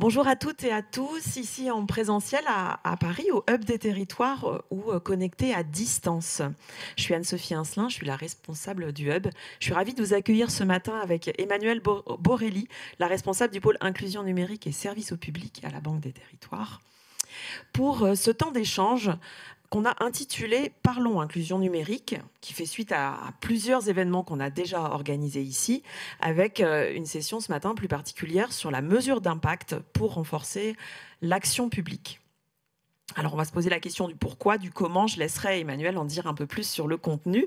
Bonjour à toutes et à tous, ici en présentiel à Paris, au Hub des territoires ou connecté à distance. Je suis Anne-Sophie Incelin, je suis la responsable du Hub. Je suis ravie de vous accueillir ce matin avec Emmanuelle Borelli, la responsable du pôle inclusion numérique et services au public à la Banque des territoires, pour ce temps d'échange qu'on a intitulé « Parlons inclusion numérique », qui fait suite à plusieurs événements qu'on a déjà organisés ici, avec une session ce matin plus particulière sur la mesure d'impact pour renforcer l'action publique. Alors, on va se poser la question du pourquoi, du comment. Je laisserai Emmanuelle en dire un peu plus sur le contenu.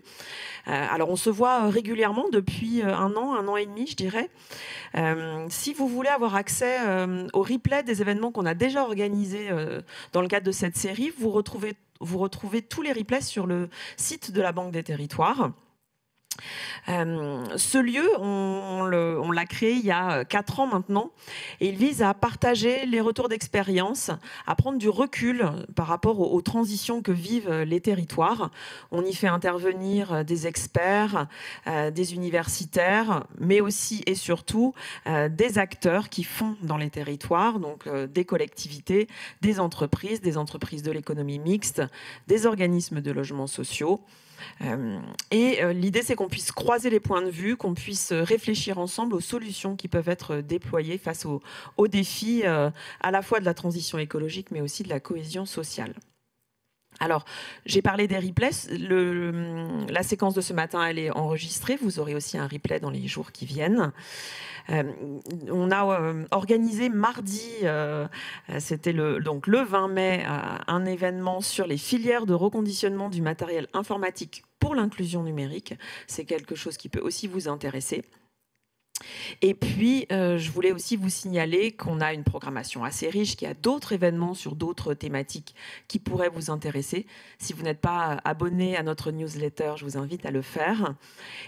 Alors, on se voit régulièrement depuis un an et demi, je dirais. Si vous voulez avoir accès au replay des événements qu'on a déjà organisés dans le cadre de cette série, vous retrouvez tous les replays sur le site de la Banque des territoires. Ce lieu, on l'a créé il y a 4 ans maintenant, et il vise à partager les retours d'expérience, à prendre du recul par rapport aux transitions que vivent les territoires. On y fait intervenir des experts, des universitaires, mais aussi et surtout des acteurs qui font dans les territoires, donc des collectivités, des entreprises de l'économie mixte, des organismes de logements sociaux. L'idée, c'est qu'on puisse croiser les points de vue, qu'on puisse réfléchir ensemble aux solutions qui peuvent être déployées face aux défis à la fois de la transition écologique, mais aussi de la cohésion sociale. Alors, j'ai parlé des replays. La séquence de ce matin, elle est enregistrée. Vous aurez aussi un replay dans les jours qui viennent. On a organisé mardi, c'était le 20 mai, un événement sur les filières de reconditionnement du matériel informatique pour l'inclusion numérique. C'est quelque chose qui peut aussi vous intéresser. Et puis, je voulais aussi vous signaler qu'on a une programmation assez riche, qu'il y a d'autres événements sur d'autres thématiques qui pourraient vous intéresser. Si vous n'êtes pas abonné à notre newsletter, je vous invite à le faire.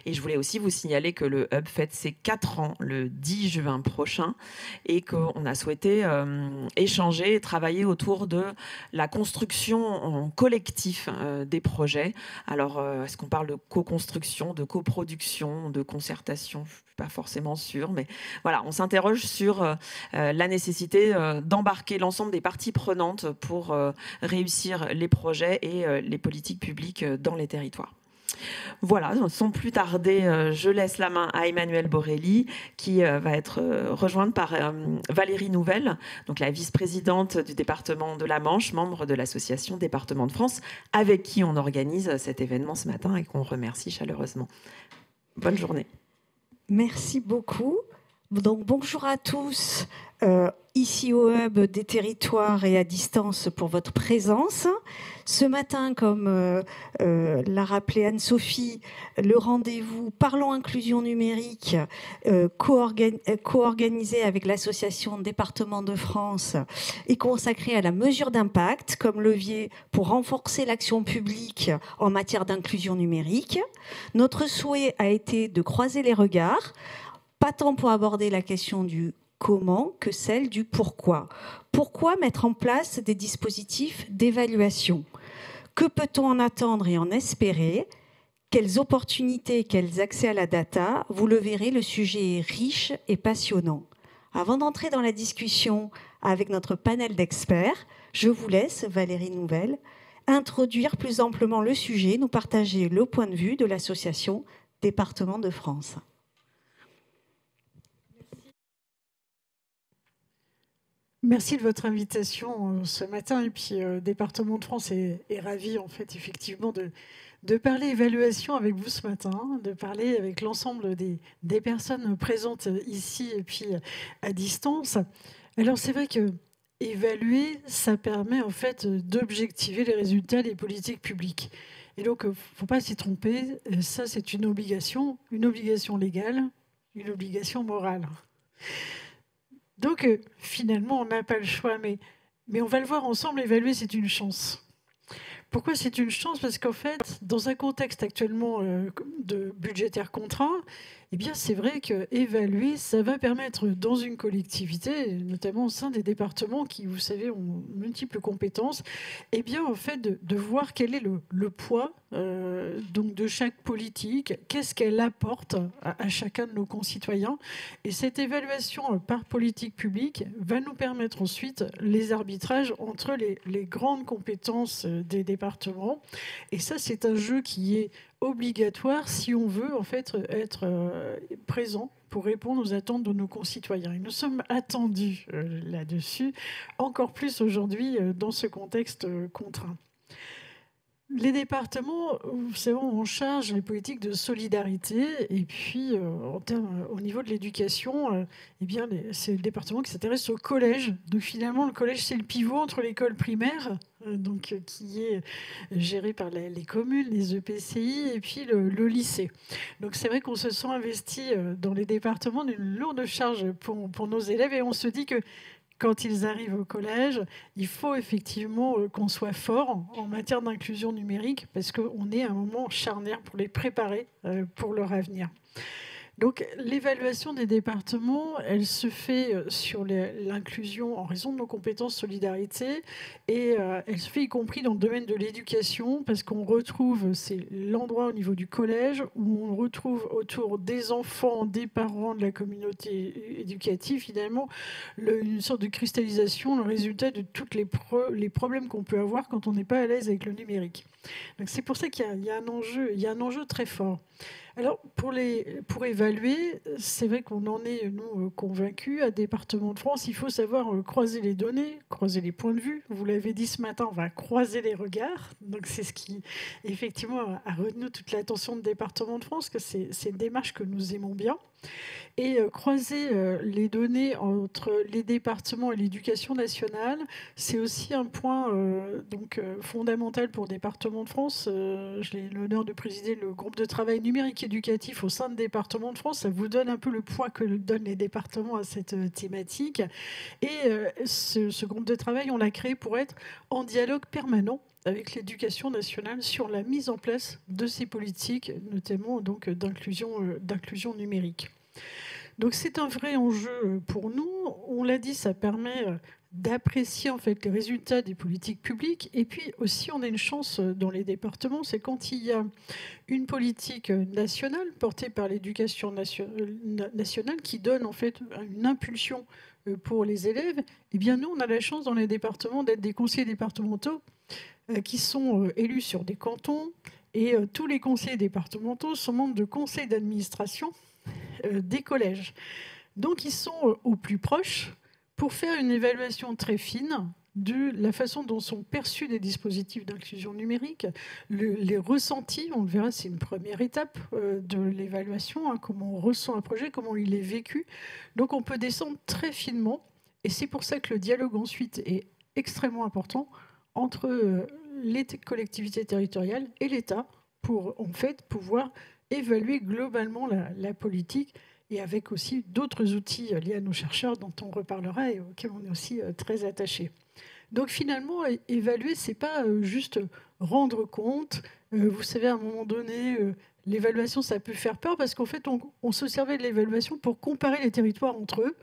Et je voulais aussi vous signaler que le Hub fête ses 4 ans le 10 juin prochain et qu'on a souhaité échanger et travailler autour de la construction en collectif des projets. Alors, est-ce qu'on parle de co-construction, de coproduction, de concertation ? Je ne suis pas forcément sûre, mais voilà, on s'interroge sur la nécessité d'embarquer l'ensemble des parties prenantes pour réussir les projets et les politiques publiques dans les territoires. Voilà, sans plus tarder, je laisse la main à Emmanuelle Borelli, qui va être rejointe par Valérie Nouvelle, donc la vice-présidente du département de la Manche, membre de l'association Département de France, avec qui on organise cet événement ce matin et qu'on remercie chaleureusement. Bonne journée. Merci beaucoup. Donc, bonjour à tous, ici au Hub des territoires et à distance pour votre présence. Ce matin, comme l'a rappelé Anne-Sophie, le rendez-vous Parlons inclusion numérique, co-organisé avec l'association Département de France, est consacré à la mesure d'impact comme levier pour renforcer l'action publique en matière d'inclusion numérique. Notre souhait a été de croiser les regards, pas tant pour aborder la question du comment que celle du pourquoi. Pourquoi mettre en place des dispositifs d'évaluation ? Que peut-on en attendre et en espérer ? Quelles opportunités, quels accès à la data ? Vous le verrez, le sujet est riche et passionnant. Avant d'entrer dans la discussion avec notre panel d'experts, je vous laisse, Valérie Nouvelle, introduire plus amplement le sujet, nous partager le point de vue de l'association Département de France. Merci de votre invitation ce matin. Et puis, Département de France est ravi, en fait, effectivement, de parler évaluation avec vous ce matin, de parler avec l'ensemble des personnes présentes ici et puis à distance. Alors, c'est vrai que évaluer, ça permet, en fait, d'objectiver les résultats des politiques publiques. Et donc, il ne faut pas s'y tromper. Ça, c'est une obligation légale, une obligation morale. Donc, finalement, on n'a pas le choix, mais on va le voir ensemble, évaluer, c'est une chance. Pourquoi c'est une chance ? Parce qu'en fait, dans un contexte actuellement de budgétaire contraint, Eh bien, c'est vrai qu'évaluer, ça va permettre dans une collectivité, notamment au sein des départements qui, vous savez, ont multiples compétences, eh bien, en fait, de voir quel est le poids donc de chaque politique, qu'est-ce qu'elle apporte à chacun de nos concitoyens. Et cette évaluation par politique publique va nous permettre ensuite les arbitrages entre les grandes compétences des départements. Et ça, c'est un jeu qui est obligatoire si on veut en fait être présent pour répondre aux attentes de nos concitoyens. Et nous sommes attendus là-dessus, encore plus aujourd'hui dans ce contexte contraint. Les départements, vous savez, ont en charge les politiques de solidarité et puis au niveau de l'éducation, eh bien, c'est le département qui s'intéresse au collège. Donc finalement, le collège, c'est le pivot entre l'école primaire, qui est gérée par les communes, les EPCI, et puis le lycée. Donc c'est vrai qu'on se sent investi dans les départements d'une lourde charge pour nos élèves et on se dit que quand ils arrivent au collège, il faut effectivement qu'on soit fort en matière d'inclusion numérique parce qu'on est à un moment charnière pour les préparer pour leur avenir. Donc l'évaluation des départements, elle se fait sur l'inclusion en raison de nos compétences solidarité et elle se fait y compris dans le domaine de l'éducation parce qu'on retrouve, c'est l'endroit au niveau du collège où on retrouve autour des enfants, des parents, de la communauté éducative finalement une sorte de cristallisation, le résultat de tous les problèmes qu'on peut avoir quand on n'est pas à l'aise avec le numérique. Donc c'est pour ça qu'il y a un enjeu très fort. Alors, pour évaluer, c'est vrai qu'on en est, nous, convaincus. À Département de France, il faut savoir croiser les données, croiser les points de vue. Vous l'avez dit ce matin, on va croiser les regards. Donc, c'est ce qui, effectivement, a retenu toute l'attention de Département de France, que c'est une démarche que nous aimons bien. Et croiser les données entre les départements et l'éducation nationale, c'est aussi un point fondamental pour Département de France. J'ai l'honneur de présider le groupe de travail numérique éducatif au sein de Département de France. Ça vous donne un peu le poids que donnent les départements à cette thématique. Et ce groupe de travail, on l'a créé pour être en dialogue permanent avec l'éducation nationale sur la mise en place de ces politiques, notamment donc d'inclusion numérique. Donc c'est un vrai enjeu pour nous. On l'a dit, ça permet d'apprécier en fait les résultats des politiques publiques. Et puis aussi, on a une chance dans les départements, c'est quand il y a une politique nationale portée par l'éducation nationale qui donne en fait une impulsion pour les élèves. Eh bien nous, on a la chance dans les départements d'être des conseillers départementaux qui sont élus sur des cantons. Et tous les conseillers départementaux sont membres de conseils d'administration des collèges. Donc ils sont au plus proche pour faire une évaluation très fine de la façon dont sont perçus les dispositifs d'inclusion numérique, les ressentis, on le verra, c'est une première étape de l'évaluation, comment on ressent un projet, comment il est vécu. Donc on peut descendre très finement, et c'est pour ça que le dialogue ensuite est extrêmement important entre les collectivités territoriales et l'État pour en fait pouvoir évaluer globalement la politique et avec aussi d'autres outils liés à nos chercheurs dont on reparlera et auxquels on est aussi très attachés. Donc finalement, évaluer, c'est pas juste rendre compte. Vous savez, à un moment donné, l'évaluation, ça peut faire peur parce qu'en fait, on se servait de l'évaluation pour comparer les territoires entre eux.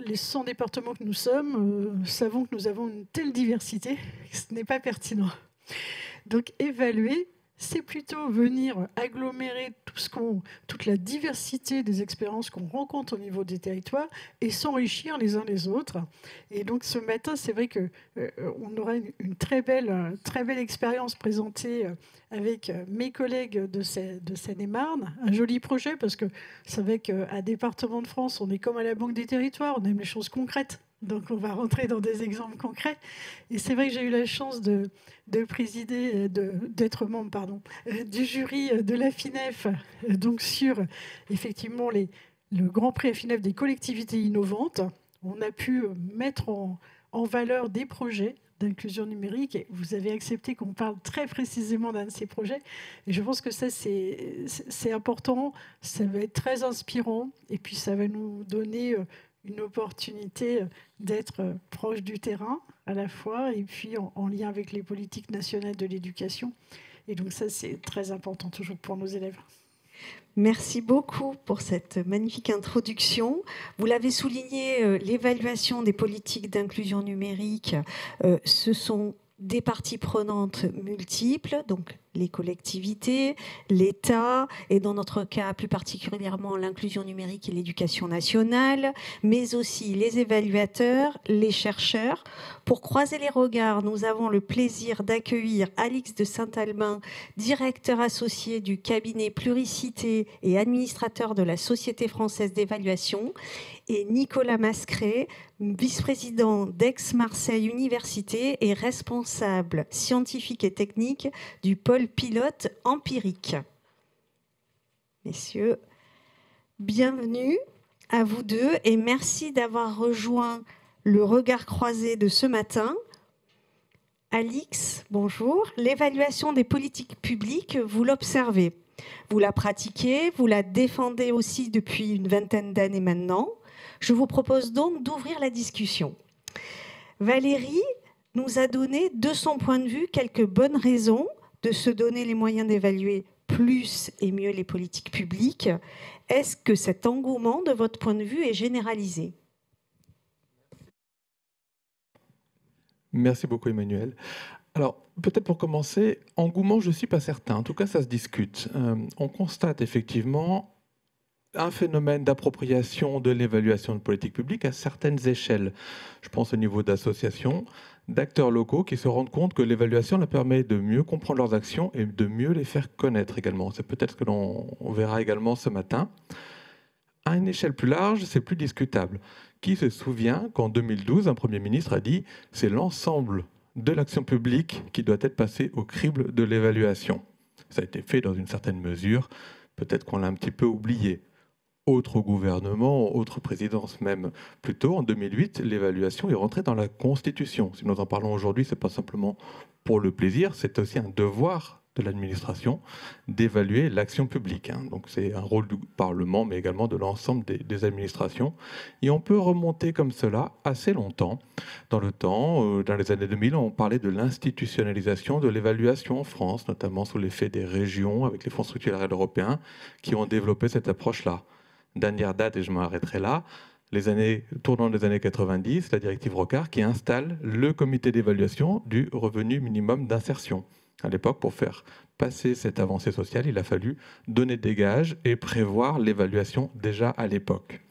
Les 100 départements que nous sommes savons que nous avons une telle diversité que ce n'est pas pertinent. Donc évaluer, c'est plutôt venir agglomérer toute la diversité des expériences qu'on rencontre au niveau des territoires et s'enrichir les uns les autres. Et donc ce matin, c'est vrai qu'on aura une très belle expérience présentée avec mes collègues de Seine-et-Marne. Un joli projet parce que c'est vrai qu'à Département de France, on est comme à la Banque des Territoires, on aime les choses concrètes. Donc on va rentrer dans des exemples concrets. Et c'est vrai que j'ai eu la chance de présider, d'être membre du jury de la FINEF, donc sur effectivement le Grand Prix FINEF des collectivités innovantes. On a pu mettre en valeur des projets d'inclusion numérique et vous avez accepté qu'on parle très précisément d'un de ces projets. Et je pense que ça, c'est important, ça va être très inspirant et puis ça va nous donner une opportunité d'être proche du terrain à la fois et puis en lien avec les politiques nationales de l'éducation. Et donc ça, c'est très important toujours pour nos élèves. Merci beaucoup pour cette magnifique introduction. Vous l'avez souligné, l'évaluation des politiques d'inclusion numérique, ce sont des parties prenantes multiples, donc les collectivités, l'État, et dans notre cas plus particulièrement l'inclusion numérique et l'éducation nationale, mais aussi les évaluateurs, les chercheurs. Pour croiser les regards, nous avons le plaisir d'accueillir Alix de Saint-Albin, directeur associé du cabinet Pluricité et administrateur de la Société française d'évaluation, et Nicolas Mascret, vice-président d'Aix-Marseille Université et responsable scientifique et technique du pôle pilote empirique. Messieurs, bienvenue à vous deux et merci d'avoir rejoint le regard croisé de ce matin. Alix, bonjour. L'évaluation des politiques publiques, vous l'observez. Vous la pratiquez, vous la défendez aussi depuis une vingtaine d'années maintenant. Je vous propose donc d'ouvrir la discussion. Valérie nous a donné, de son point de vue, quelques bonnes raisons de se donner les moyens d'évaluer plus et mieux les politiques publiques. Est-ce que cet engouement, de votre point de vue, est généralisé ? Merci beaucoup, Emmanuel. Alors, peut-être pour commencer, engouement, je ne suis pas certain. En tout cas, ça se discute. On constate effectivement un phénomène d'appropriation de l'évaluation de politique publique à certaines échelles. Je pense au niveau d'associations, d'acteurs locaux qui se rendent compte que l'évaluation leur permet de mieux comprendre leurs actions et de mieux les faire connaître également. C'est peut-être ce que l'on verra également ce matin. À une échelle plus large, c'est plus discutable. Qui se souvient qu'en 2012, un Premier ministre a dit « c'est l'ensemble de l'action publique qui doit être passée au crible de l'évaluation ». Ça a été fait dans une certaine mesure, peut-être qu'on l'a un petit peu oublié. Autre gouvernement, autre présidence même. Plus tôt, en 2008, l'évaluation est rentrée dans la Constitution. Si nous en parlons aujourd'hui, ce n'est pas simplement pour le plaisir, c'est aussi un devoir de l'administration d'évaluer l'action publique. Donc c'est un rôle du Parlement, mais également de l'ensemble des administrations. Et on peut remonter comme cela assez longtemps. Dans le temps, dans les années 2000, on parlait de l'institutionnalisation de l'évaluation en France, notamment sous l'effet des régions, avec les fonds structurels européens, qui ont développé cette approche-là. Dernière date, et je m'arrêterai là, tournant des années 90, la directive Rocard qui installe le comité d'évaluation du revenu minimum d'insertion. À l'époque, pour faire passer cette avancée sociale, il a fallu donner des gages et prévoir l'évaluation déjà à l'époque.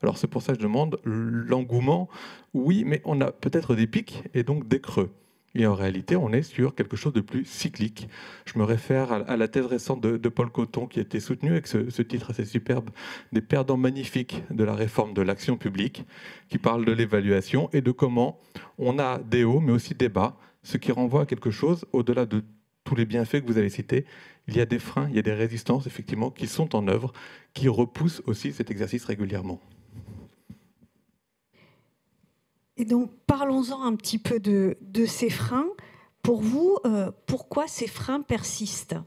Alors c'est pour ça que je demande l'engouement. Oui, mais on a peut-être des pics et donc des creux. Et en réalité, on est sur quelque chose de plus cyclique. Je me réfère à la thèse récente de Paul Coton qui a été soutenue avec ce titre assez superbe, « Des perdants magnifiques de la réforme de l'action publique », qui parle de l'évaluation et de comment on a des hauts, mais aussi des bas, ce qui renvoie à quelque chose au-delà de tous les bienfaits que vous avez cités. Il y a des freins, il y a des résistances, effectivement, qui sont en œuvre, qui repoussent aussi cet exercice régulièrement. Et donc, parlons-en un petit peu de ces freins. Pour vous, pourquoi ces freins persistent ?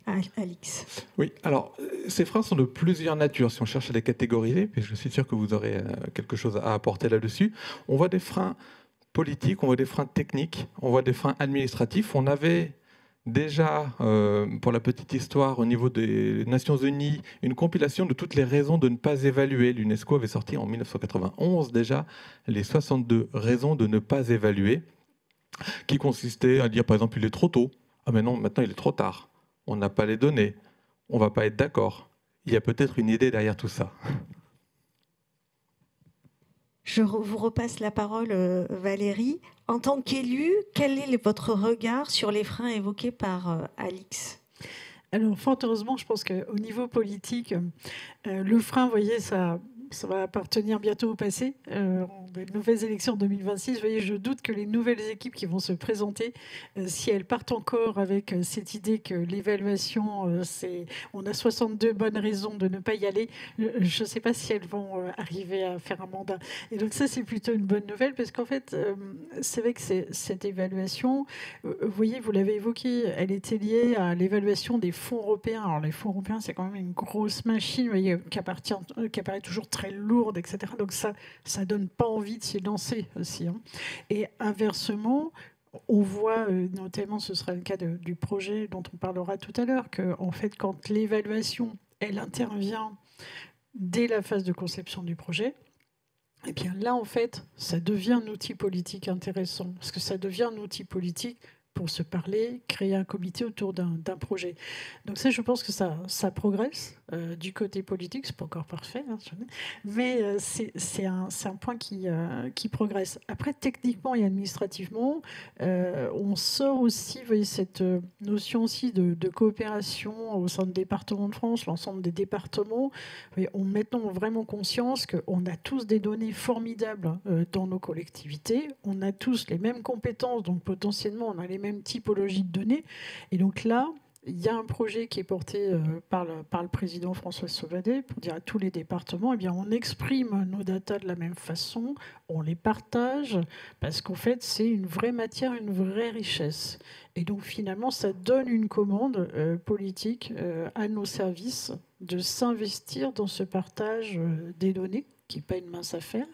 Alix. Oui, alors, ces freins sont de plusieurs natures. Si on cherche à les catégoriser, et je suis sûr que vous aurez quelque chose à apporter là-dessus, on voit des freins politiques, on voit des freins techniques, on voit des freins administratifs. On avait déjà, pour la petite histoire, au niveau des Nations Unies, une compilation de toutes les raisons de ne pas évaluer. L'UNESCO avait sorti en 1991 déjà les 62 raisons de ne pas évaluer, qui consistaient à dire, par exemple, il est trop tôt. Ah mais non, maintenant il est trop tard. On n'a pas les données. On ne va pas être d'accord. Il y a peut-être une idée derrière tout ça. Je vous repasse la parole, Valérie. En tant qu'élue, quel est votre regard sur les freins évoqués par Alix ? Alors, fort heureusement, je pense qu'au niveau politique, le frein, vous voyez, ça va appartenir bientôt au passé. Les nouvelles élections en 2026, vous voyez, je doute que les nouvelles équipes qui vont se présenter, si elles partent encore avec cette idée que l'évaluation, on a 62 bonnes raisons de ne pas y aller, je ne sais pas si elles vont arriver à faire un mandat. Et donc ça, c'est plutôt une bonne nouvelle parce qu'en fait, c'est vrai que cette évaluation, vous voyez, vous l'avez évoqué, elle était liée à l'évaluation des fonds européens. Alors les fonds européens, c'est quand même une grosse machine, vous voyez, qui apparaît toujours très lourde, etc. Donc ça donne pas envie de s'y lancer aussi. Et inversement, on voit, notamment ce sera le cas du projet dont on parlera tout à l'heure, que en fait, quand l'évaluation, elle intervient dès la phase de conception du projet, et bien là, en fait, ça devient un outil politique intéressant, parce que ça devient un outil politique pour se parler, créer un comité autour d'un projet. Donc ça, je pense que ça progresse du côté politique. C'est pas encore parfait, hein, mais c'est un point qui progresse. Après, techniquement et administrativement, on sort aussi, vous voyez, cette notion aussi de coopération au sein du département de France, l'ensemble des départements. On maintenant vraiment conscience qu'on a tous des données formidables dans nos collectivités. On a tous les mêmes compétences, donc potentiellement, on a les mêmes typologies de données. Et donc là, il y a un projet qui est porté par le président François Sauvadet pour dire à tous les départements, eh bien, on exprime nos datas de la même façon, on les partage, parce qu'en fait, c'est une vraie matière, une vraie richesse. Et donc, finalement, ça donne une commande politique à nos services de s'investir dans ce partage des données, qui n'est pas une mince affaire,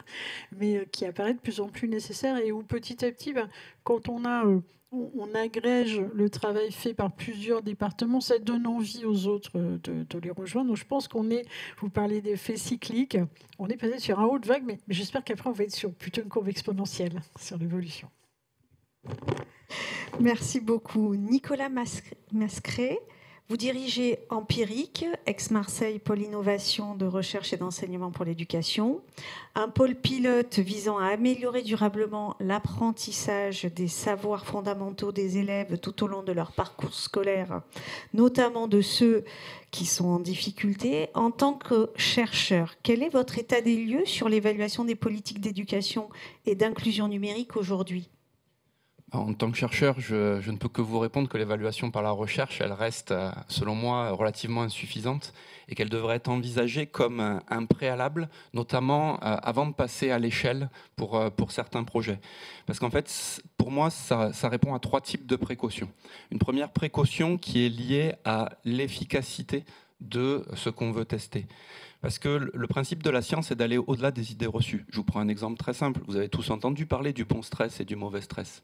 mais qui apparaît de plus en plus nécessaire et où petit à petit, quand on agrège le travail fait par plusieurs départements, ça donne envie aux autres de les rejoindre. Donc je pense vous parlez d'effets cycliques, on est peut-être sur un haut de vague, mais j'espère qu'après on va être sur plutôt une courbe exponentielle sur l'évolution. Merci beaucoup. Nicolas Mascret, vous dirigez Empirique, ex-Marseille, pôle innovation de recherche et d'enseignement pour l'éducation, un pôle pilote visant à améliorer durablement l'apprentissage des savoirs fondamentaux des élèves tout au long de leur parcours scolaire, notamment de ceux qui sont en difficulté. En tant que chercheur, quel est votre état des lieux sur l'évaluation des politiques d'éducation et d'inclusion numérique aujourd'hui ? En tant que chercheur, je ne peux que vous répondre que l'évaluation par la recherche, elle reste, selon moi, relativement insuffisante et qu'elle devrait être envisagée comme un préalable, notamment avant de passer à l'échelle pour certains projets. Parce qu'en fait, pour moi, ça répond à 3 types de précautions. Une première précaution qui est liée à l'efficacité de ce qu'on veut tester. Parce que le principe de la science est d'aller au-delà des idées reçues. Je vous prends un exemple très simple. Vous avez tous entendu parler du bon stress et du mauvais stress.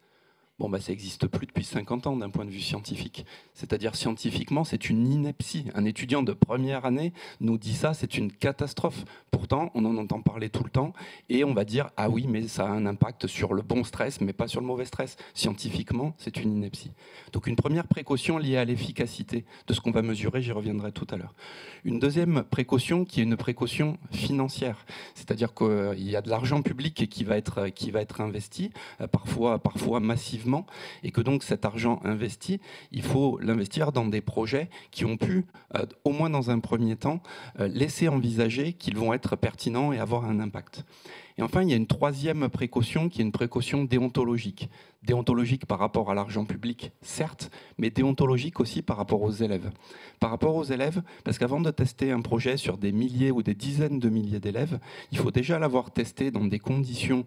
Bon, ça n'existe plus depuis 50 ans d'un point de vue scientifique. C'est-à-dire, scientifiquement, c'est une ineptie. Un étudiant de première année nous dit ça, c'est une catastrophe. Pourtant, on en entend parler tout le temps et on va dire, ah oui, mais ça a un impact sur le bon stress, mais pas sur le mauvais stress. Scientifiquement, c'est une ineptie. Donc, une première précaution liée à l'efficacité de ce qu'on va mesurer, j'y reviendrai tout à l'heure. Une deuxième précaution qui est une précaution financière. C'est-à-dire qu'il y a de l'argent public qui va être investi, parfois massivement, et que donc cet argent investi, il faut l'investir dans des projets qui ont pu, au moins dans un premier temps, laisser envisager qu'ils vont être pertinents et avoir un impact. Et enfin, il y a une troisième précaution qui est une précaution déontologique. Déontologique par rapport à l'argent public, certes, mais déontologique aussi par rapport aux élèves. Par rapport aux élèves, parce qu'avant de tester un projet sur des milliers ou des dizaines de milliers d'élèves, il faut déjà l'avoir testé dans des conditions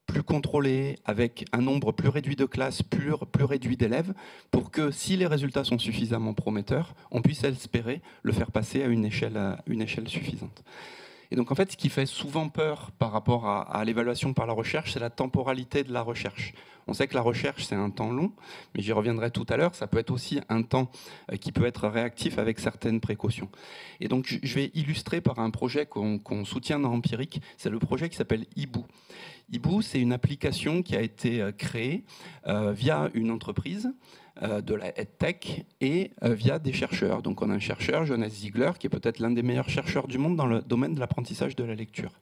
plus contrôlé, avec un nombre plus réduit de classes, plus réduit d'élèves, pour que si les résultats sont suffisamment prometteurs, on puisse espérer le faire passer à une échelle suffisante. Et donc en fait, ce qui fait souvent peur par rapport à l'évaluation par la recherche, c'est la temporalité de la recherche. On sait que la recherche, c'est un temps long, mais j'y reviendrai tout à l'heure, ça peut être aussi un temps qui peut être réactif avec certaines précautions. Et donc je vais illustrer par un projet qu'on soutient dans Empirique, c'est le projet qui s'appelle Hibou. Hibou, c'est une application qui a été créée via une entreprise de la EdTech et via des chercheurs. Donc on a un chercheur, Johannes Ziegler, qui est peut-être l'un des meilleurs chercheurs du monde dans le domaine de l'apprentissage de la lecture.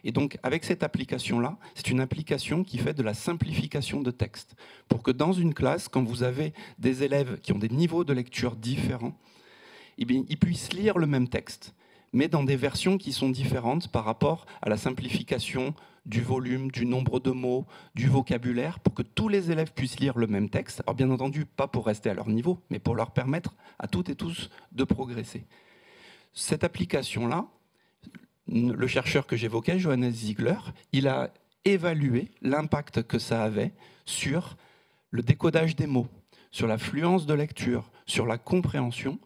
Et donc avec cette application-là, c'est une application qui fait de la simplification de texte. Pour que dans une classe, quand vous avez des élèves qui ont des niveaux de lecture différents, eh bien, ils puissent lire le même texte, mais dans des versions qui sont différentes par rapport à la simplification du volume, du nombre de mots, du vocabulaire, pour que tous les élèves puissent lire le même texte. Alors bien entendu, pas pour rester à leur niveau, mais pour leur permettre à toutes et tous de progresser. Cette application-là, le chercheur que j'évoquais, Johannes Ziegler, il a évalué l'impact que ça avait sur le décodage des mots, sur la fluence de lecture, sur la compréhension.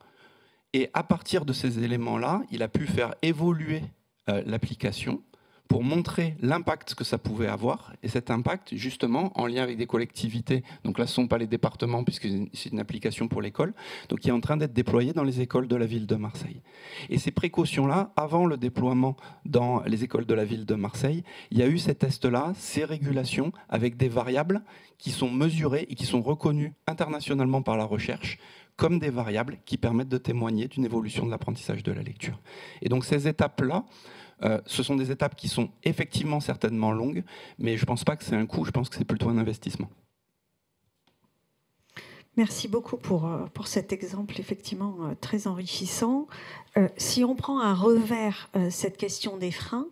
Et à partir de ces éléments-là, il a pu faire évoluer l'application pour montrer l'impact que ça pouvait avoir. Et cet impact, justement, en lien avec des collectivités, donc là, ce ne sont pas les départements, puisque c'est une application pour l'école, donc qui est en train d'être déployé dans les écoles de la ville de Marseille. Et ces précautions-là, avant le déploiement dans les écoles de la ville de Marseille, il y a eu ces tests-là, ces régulations, avec des variables qui sont mesurées et qui sont reconnues internationalement par la recherche comme des variables qui permettent de témoigner d'une évolution de l'apprentissage de la lecture. Et donc ces étapes-là, ce sont des étapes qui sont effectivement certainement longues, mais je ne pense pas que c'est un coût, je pense que c'est plutôt un investissement. Merci beaucoup pour cet exemple effectivement très enrichissant. Si on prend à revers cette question des freins,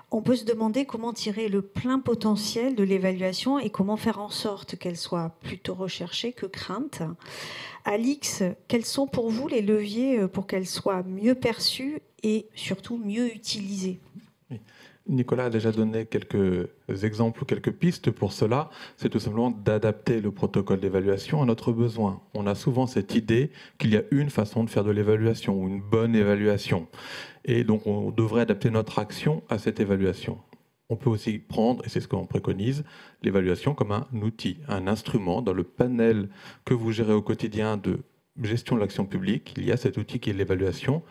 on peut se demander comment tirer le plein potentiel de l'évaluation et comment faire en sorte qu'elle soit plutôt recherchée que crainte. Alix, quels sont pour vous les leviers pour qu'elle soit mieux perçue et surtout mieux utilisée ? Oui. Nicolas a déjà donné quelques exemples ou quelques pistes pour cela. C'est tout simplement d'adapter le protocole d'évaluation à notre besoin. On a souvent cette idée qu'il y a une façon de faire de l'évaluation ou une bonne évaluation. Et donc on devrait adapter notre action à cette évaluation. On peut aussi prendre, et c'est ce qu'on préconise, l'évaluation comme un outil, un instrument dans le panel que vous gérez au quotidien de gestion de l'action publique. Il y a cet outil qui est l'évaluation,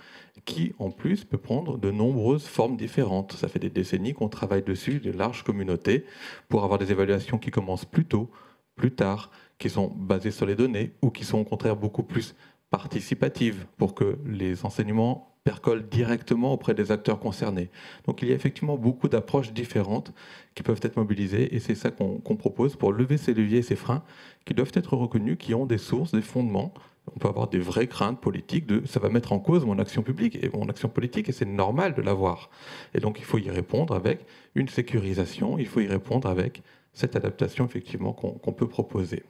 qui en plus peut prendre de nombreuses formes différentes. Ça fait des décennies qu'on travaille dessus, de larges communautés, pour avoir des évaluations qui commencent plus tôt, plus tard, qui sont basées sur les données, ou qui sont au contraire beaucoup plus participatives, pour que les enseignements percolent directement auprès des acteurs concernés. Donc il y a effectivement beaucoup d'approches différentes qui peuvent être mobilisées, et c'est ça qu'on propose pour lever ces leviers et ces freins qui doivent être reconnus, qui ont des sources, des fondements. On peut avoir des vraies craintes politiques de ça va mettre en cause mon action publique et mon action politique, et c'est normal de l'avoir. Et donc il faut y répondre avec une sécurisation, il faut y répondre avec cette adaptation effectivement qu'on peut proposer.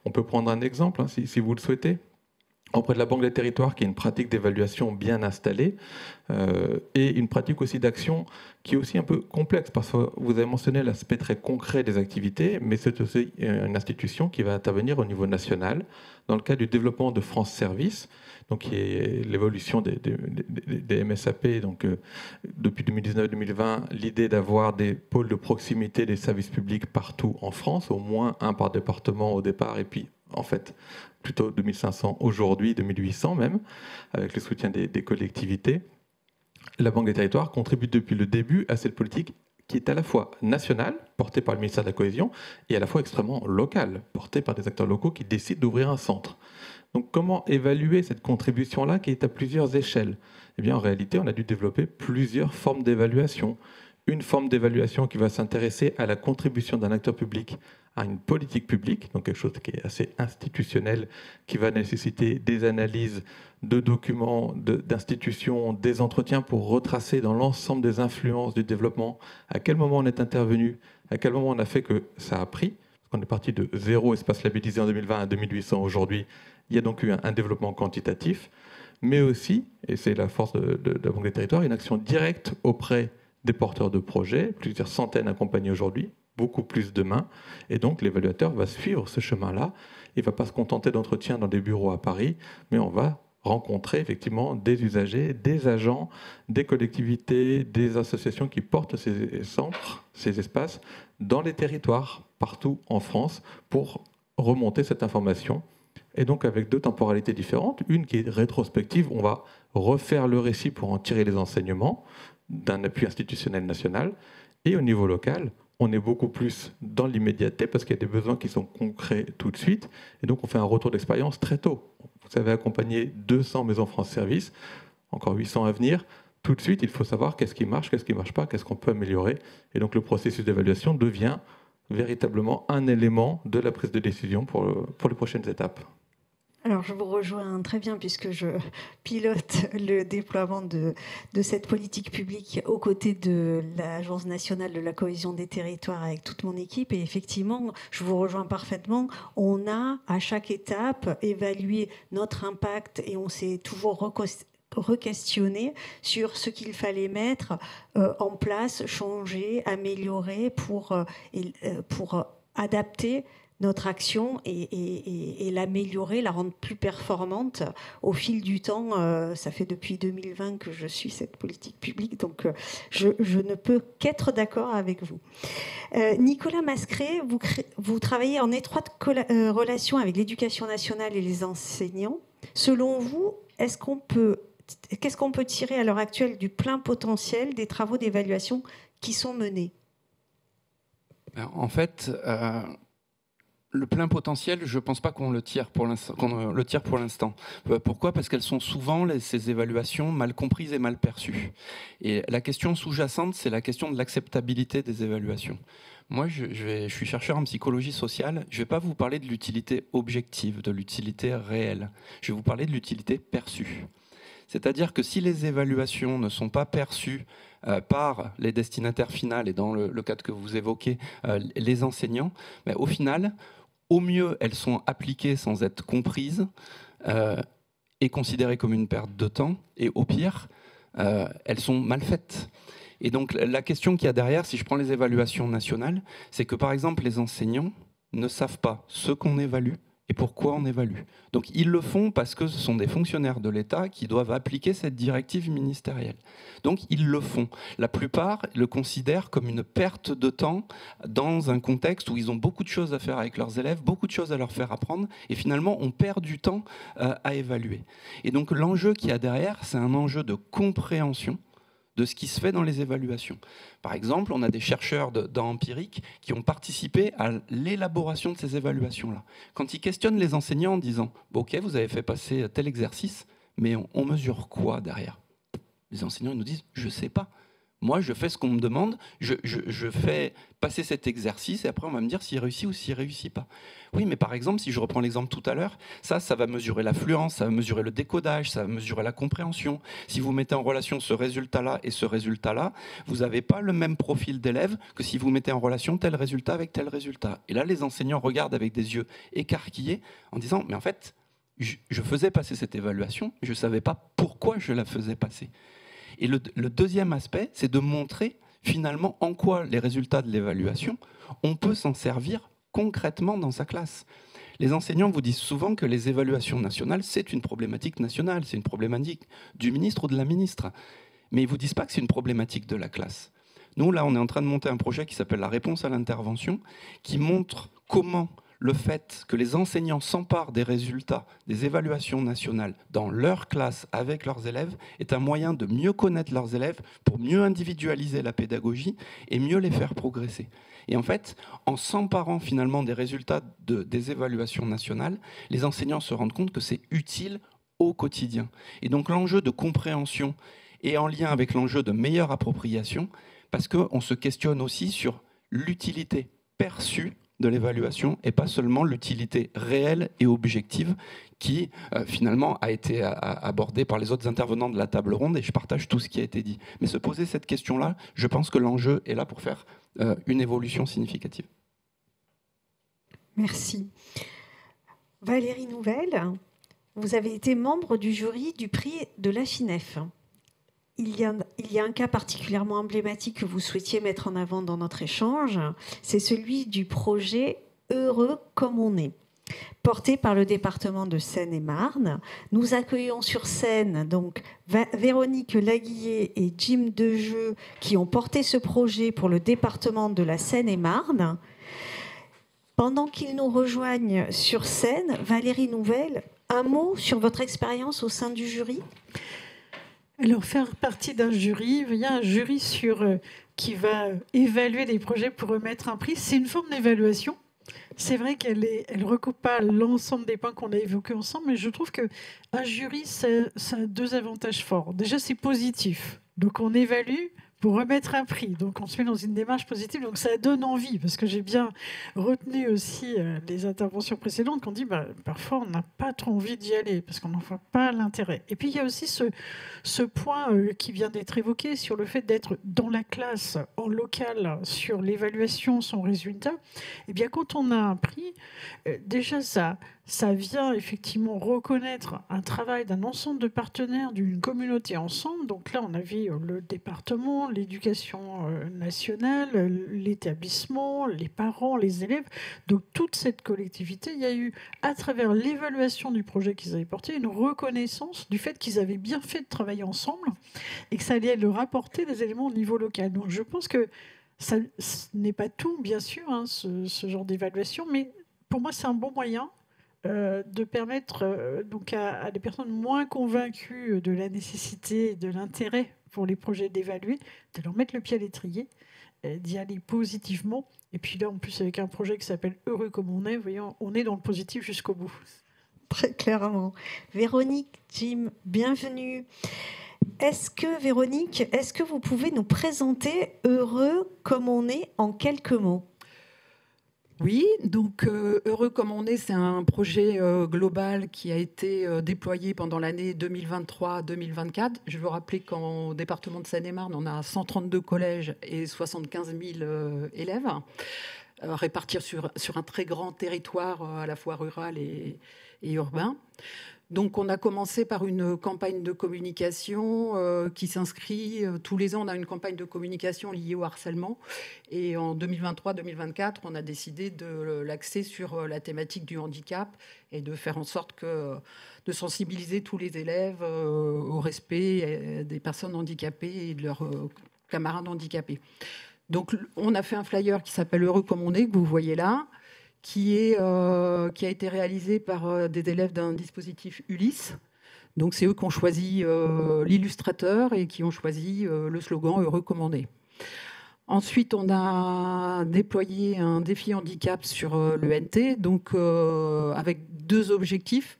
On peut prendre un exemple, hein, si vous le souhaitez. Auprès de la Banque des Territoires, qui est une pratique d'évaluation bien installée, et une pratique aussi d'action qui est aussi un peu complexe, parce que vous avez mentionné l'aspect très concret des activités, mais c'est aussi une institution qui va intervenir au niveau national, dans le cadre du développement de France Service, donc qui est l'évolution des MSAP. Donc, depuis 2019-2020, l'idée d'avoir des pôles de proximité des services publics partout en France, au moins un par département au départ, et puis en fait plutôt 2500 aujourd'hui, 2800 même, avec le soutien des collectivités. La Banque des Territoires contribue depuis le début à cette politique qui est à la fois nationale, portée par le ministère de la Cohésion, et à la fois extrêmement locale, portée par des acteurs locaux qui décident d'ouvrir un centre. Donc comment évaluer cette contribution-là qui est à plusieurs échelles ? Eh bien, en réalité, on a dû développer plusieurs formes d'évaluation. Une forme d'évaluation qui va s'intéresser à la contribution d'un acteur public à une politique publique, donc quelque chose qui est assez institutionnel, qui va nécessiter des analyses de documents, d'institutions, des entretiens pour retracer dans l'ensemble des influences du développement à quel moment on est intervenu, à quel moment on a fait que ça a pris. Parce qu'on est parti de 0 espace labellisé en 2020 à 2800 aujourd'hui. Il y a donc eu un développement quantitatif, mais aussi, et c'est la force de la Banque des Territoires, une action directe auprès des porteurs de projets, plusieurs centaines accompagnés aujourd'hui, beaucoup plus demain. Et donc l'évaluateur va suivre ce chemin-là. Il ne va pas se contenter d'entretiens dans des bureaux à Paris, mais on va rencontrer effectivement des usagers, des agents, des collectivités, des associations qui portent ces centres, ces espaces, dans les territoires, partout en France, pour remonter cette information. Et donc avec deux temporalités différentes, une qui est rétrospective, on va refaire le récit pour en tirer les enseignements d'un appui institutionnel national, et au niveau local, on est beaucoup plus dans l'immédiateté parce qu'il y a des besoins qui sont concrets tout de suite, et donc on fait un retour d'expérience très tôt. Vous avez accompagné 200 maisons France Service, encore 800 à venir. Tout de suite, il faut savoir qu'est-ce qui marche pas, qu'est-ce qu'on peut améliorer, et donc le processus d'évaluation devient véritablement un élément de la prise de décision pour les prochaines étapes. Alors, je vous rejoins très bien puisque je pilote le déploiement de cette politique publique aux côtés de l'Agence nationale de la cohésion des territoires avec toute mon équipe. Et effectivement, je vous rejoins parfaitement. On a, à chaque étape, évalué notre impact et on s'est toujours re-questionné sur ce qu'il fallait mettre en place, changer, améliorer pour adapter notre action et l'améliorer, la rendre plus performante au fil du temps. Ça fait depuis 2020 que je suis cette politique publique, donc je ne peux qu'être d'accord avec vous. Nicolas Mascret, vous travaillez en étroite relation avec l'éducation nationale et les enseignants. Selon vous, qu'est-ce qu'on peut tirer à l'heure actuelle du plein potentiel des travaux d'évaluation qui sont menés ? En fait, le plein potentiel, je ne pense pas qu'on le tire pour l'instant. Pourquoi ? Parce qu'elles sont souvent, ces évaluations, mal comprises et mal perçues. Et la question sous-jacente, c'est la question de l'acceptabilité des évaluations. Moi, je suis chercheur en psychologie sociale. Je ne vais pas vous parler de l'utilité objective, de l'utilité réelle. Je vais vous parler de l'utilité perçue. C'est-à-dire que si les évaluations ne sont pas perçues par les destinataires finaux, et dans le cadre que vous évoquez, les enseignants, au final, au mieux, elles sont appliquées sans être comprises et considérées comme une perte de temps, et au pire, elles sont mal faites. Et donc la question qu'il y a derrière, si je prends les évaluations nationales, c'est que par exemple les enseignants ne savent pas ce qu'on évalue et pourquoi on évalue. Donc ils le font parce que ce sont des fonctionnaires de l'État qui doivent appliquer cette directive ministérielle. Donc ils le font. La plupart le considèrent comme une perte de temps dans un contexte où ils ont beaucoup de choses à faire avec leurs élèves, beaucoup de choses à leur faire apprendre, et finalement on perd du temps à évaluer. Et donc l'enjeu qu'il y a derrière, c'est un enjeu de compréhension de ce qui se fait dans les évaluations. Par exemple, on a des chercheurs dans Empirique qui ont participé à l'élaboration de ces évaluations-là. Quand ils questionnent les enseignants en disant « Ok, vous avez fait passer tel exercice, mais on mesure quoi derrière ?» Les enseignants ils nous disent « Je ne sais pas. Moi, je fais ce qu'on me demande, je fais passer cet exercice et après on va me dire s'il réussit ou s'il ne réussit pas. » Oui, mais par exemple, si je reprends l'exemple tout à l'heure, ça va mesurer l'affluence, ça va mesurer le décodage, ça va mesurer la compréhension. Si vous mettez en relation ce résultat-là et ce résultat-là, vous n'avez pas le même profil d'élève que si vous mettez en relation tel résultat avec tel résultat. Et là, les enseignants regardent avec des yeux écarquillés en disant « Mais en fait, je faisais passer cette évaluation, mais je ne savais pas pourquoi je la faisais passer. » Et le deuxième aspect, c'est de montrer finalement en quoi les résultats de l'évaluation, on peut s'en servir concrètement dans sa classe. Les enseignants vous disent souvent que les évaluations nationales, c'est une problématique nationale, c'est une problématique du ministre ou de la ministre. Mais ils ne vous disent pas que c'est une problématique de la classe. Nous, là, on est en train de monter un projet qui s'appelle la réponse à l'intervention, qui montre comment le fait que les enseignants s'emparent des résultats des évaluations nationales dans leur classe avec leurs élèves est un moyen de mieux connaître leurs élèves pour mieux individualiser la pédagogie et mieux les faire progresser. Et en fait, en s'emparant finalement des résultats des évaluations nationales, les enseignants se rendent compte que c'est utile au quotidien. Et donc l'enjeu de compréhension est en lien avec l'enjeu de meilleure appropriation, parce qu'on se questionne aussi sur l'utilité perçue de l'évaluation et pas seulement l'utilité réelle et objective qui finalement a été abordée par les autres intervenants de la table ronde, et je partage tout ce qui a été dit. Mais se poser cette question-là, je pense que l'enjeu est là pour faire une évolution significative. Merci. Valérie Nouvel, vous avez été membre du jury du prix de la FINEF. Il y a un cas particulièrement emblématique que vous souhaitiez mettre en avant dans notre échange, c'est celui du projet Heureux comme on est, porté par le département de Seine-et-Marne. Nous accueillons sur scène donc Véronique Laguillet et Jim Dejeu qui ont porté ce projet pour le département de la Seine-et-Marne. Pendant qu'ils nous rejoignent sur scène, Valérie Nouvel, un mot sur votre expérience au sein du jury ? Alors, faire partie d'un jury, il y a un jury qui va évaluer des projets pour remettre un prix. C'est une forme d'évaluation. C'est vrai qu'elle ne recoupe pas l'ensemble des points qu'on a évoqués ensemble, mais je trouve qu'un jury, ça a deux avantages forts. Déjà, c'est positif. Donc, on évalue pour remettre un prix. Donc, on se met dans une démarche positive. Donc, ça donne envie, parce que j'ai bien retenu aussi les interventions précédentes qu'on dit parfois, on n'a pas trop envie d'y aller, parce qu'on n'en voit pas l'intérêt. Et puis, il y a aussi ce point qui vient d'être évoqué sur le fait d'être dans la classe, en local, sur l'évaluation, son résultat. Eh bien, quand on a un prix, déjà, ça ça vient effectivement reconnaître un travail d'un ensemble de partenaires, d'une communauté ensemble. Donc là, on avait le département, l'éducation nationale, l'établissement, les parents, les élèves. Donc toute cette collectivité, il y a eu, à travers l'évaluation du projet qu'ils avaient porté, une reconnaissance du fait qu'ils avaient bien fait de travailler ensemble et que ça allait leur apporter des éléments au niveau local. Donc je pense que ce n'est pas tout, bien sûr, hein, ce genre d'évaluation, mais pour moi, c'est un bon moyen de permettre donc à des personnes moins convaincues de la nécessité et de l'intérêt pour les projets d'évaluer, de leur mettre le pied à l'étrier, d'y aller positivement. Et puis là, en plus, avec un projet qui s'appelle « Heureux comme on est », voyons, on est dans le positif jusqu'au bout. Très clairement. Véronique, Jim, bienvenue. Véronique, est-ce que vous pouvez nous présenter Heureux comme on est en quelques mots ? Oui, donc Heureux comme on est, c'est un projet global qui a été déployé pendant l'année 2023-2024. Je veux rappeler qu'en département de Seine-et-Marne, on a 132 collèges et 75 000 élèves, répartis sur un très grand territoire à la fois rural et urbain. Donc on a commencé par une campagne de communication qui s'inscrit, tous les ans on a une campagne de communication liée au harcèlement, et en 2023-2024 on a décidé de l'axer sur la thématique du handicap et de faire en sorte de sensibiliser tous les élèves au respect des personnes handicapées et de leurs camarades handicapés. Donc on a fait un flyer qui s'appelle Heureux comme on est, que vous voyez là, qui a été réalisé par des élèves d'un dispositif Ulysse. Donc c'est eux qui ont choisi l'illustrateur et qui ont choisi le slogan « Heureux comme on est ». Ensuite, on a déployé un défi handicap sur l'ENT, donc avec deux objectifs.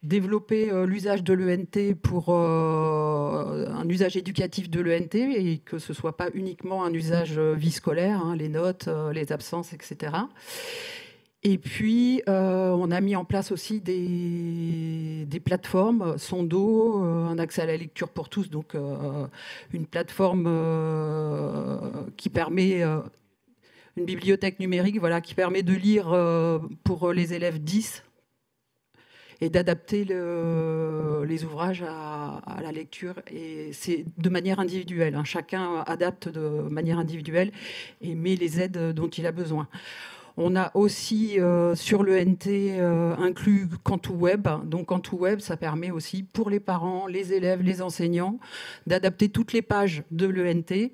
Développer l'usage de l'ENT pour un usage éducatif de l'ENT et que ce ne soit pas uniquement un usage vie scolaire, hein, les notes, les absences, etc. Et puis, on a mis en place aussi des plateformes, Sondo, un accès à la lecture pour tous, donc une plateforme qui permet, une bibliothèque numérique, voilà, qui permet de lire pour les élèves 10 et d'adapter les ouvrages à la lecture. Et c'est de manière individuelle, hein. Chacun adapte de manière individuelle et met les aides dont il a besoin. On a aussi sur l'ENT inclus Quant2Web. Donc Quant2Web, ça permet aussi pour les parents, les élèves, les enseignants d'adapter toutes les pages de l'ENT.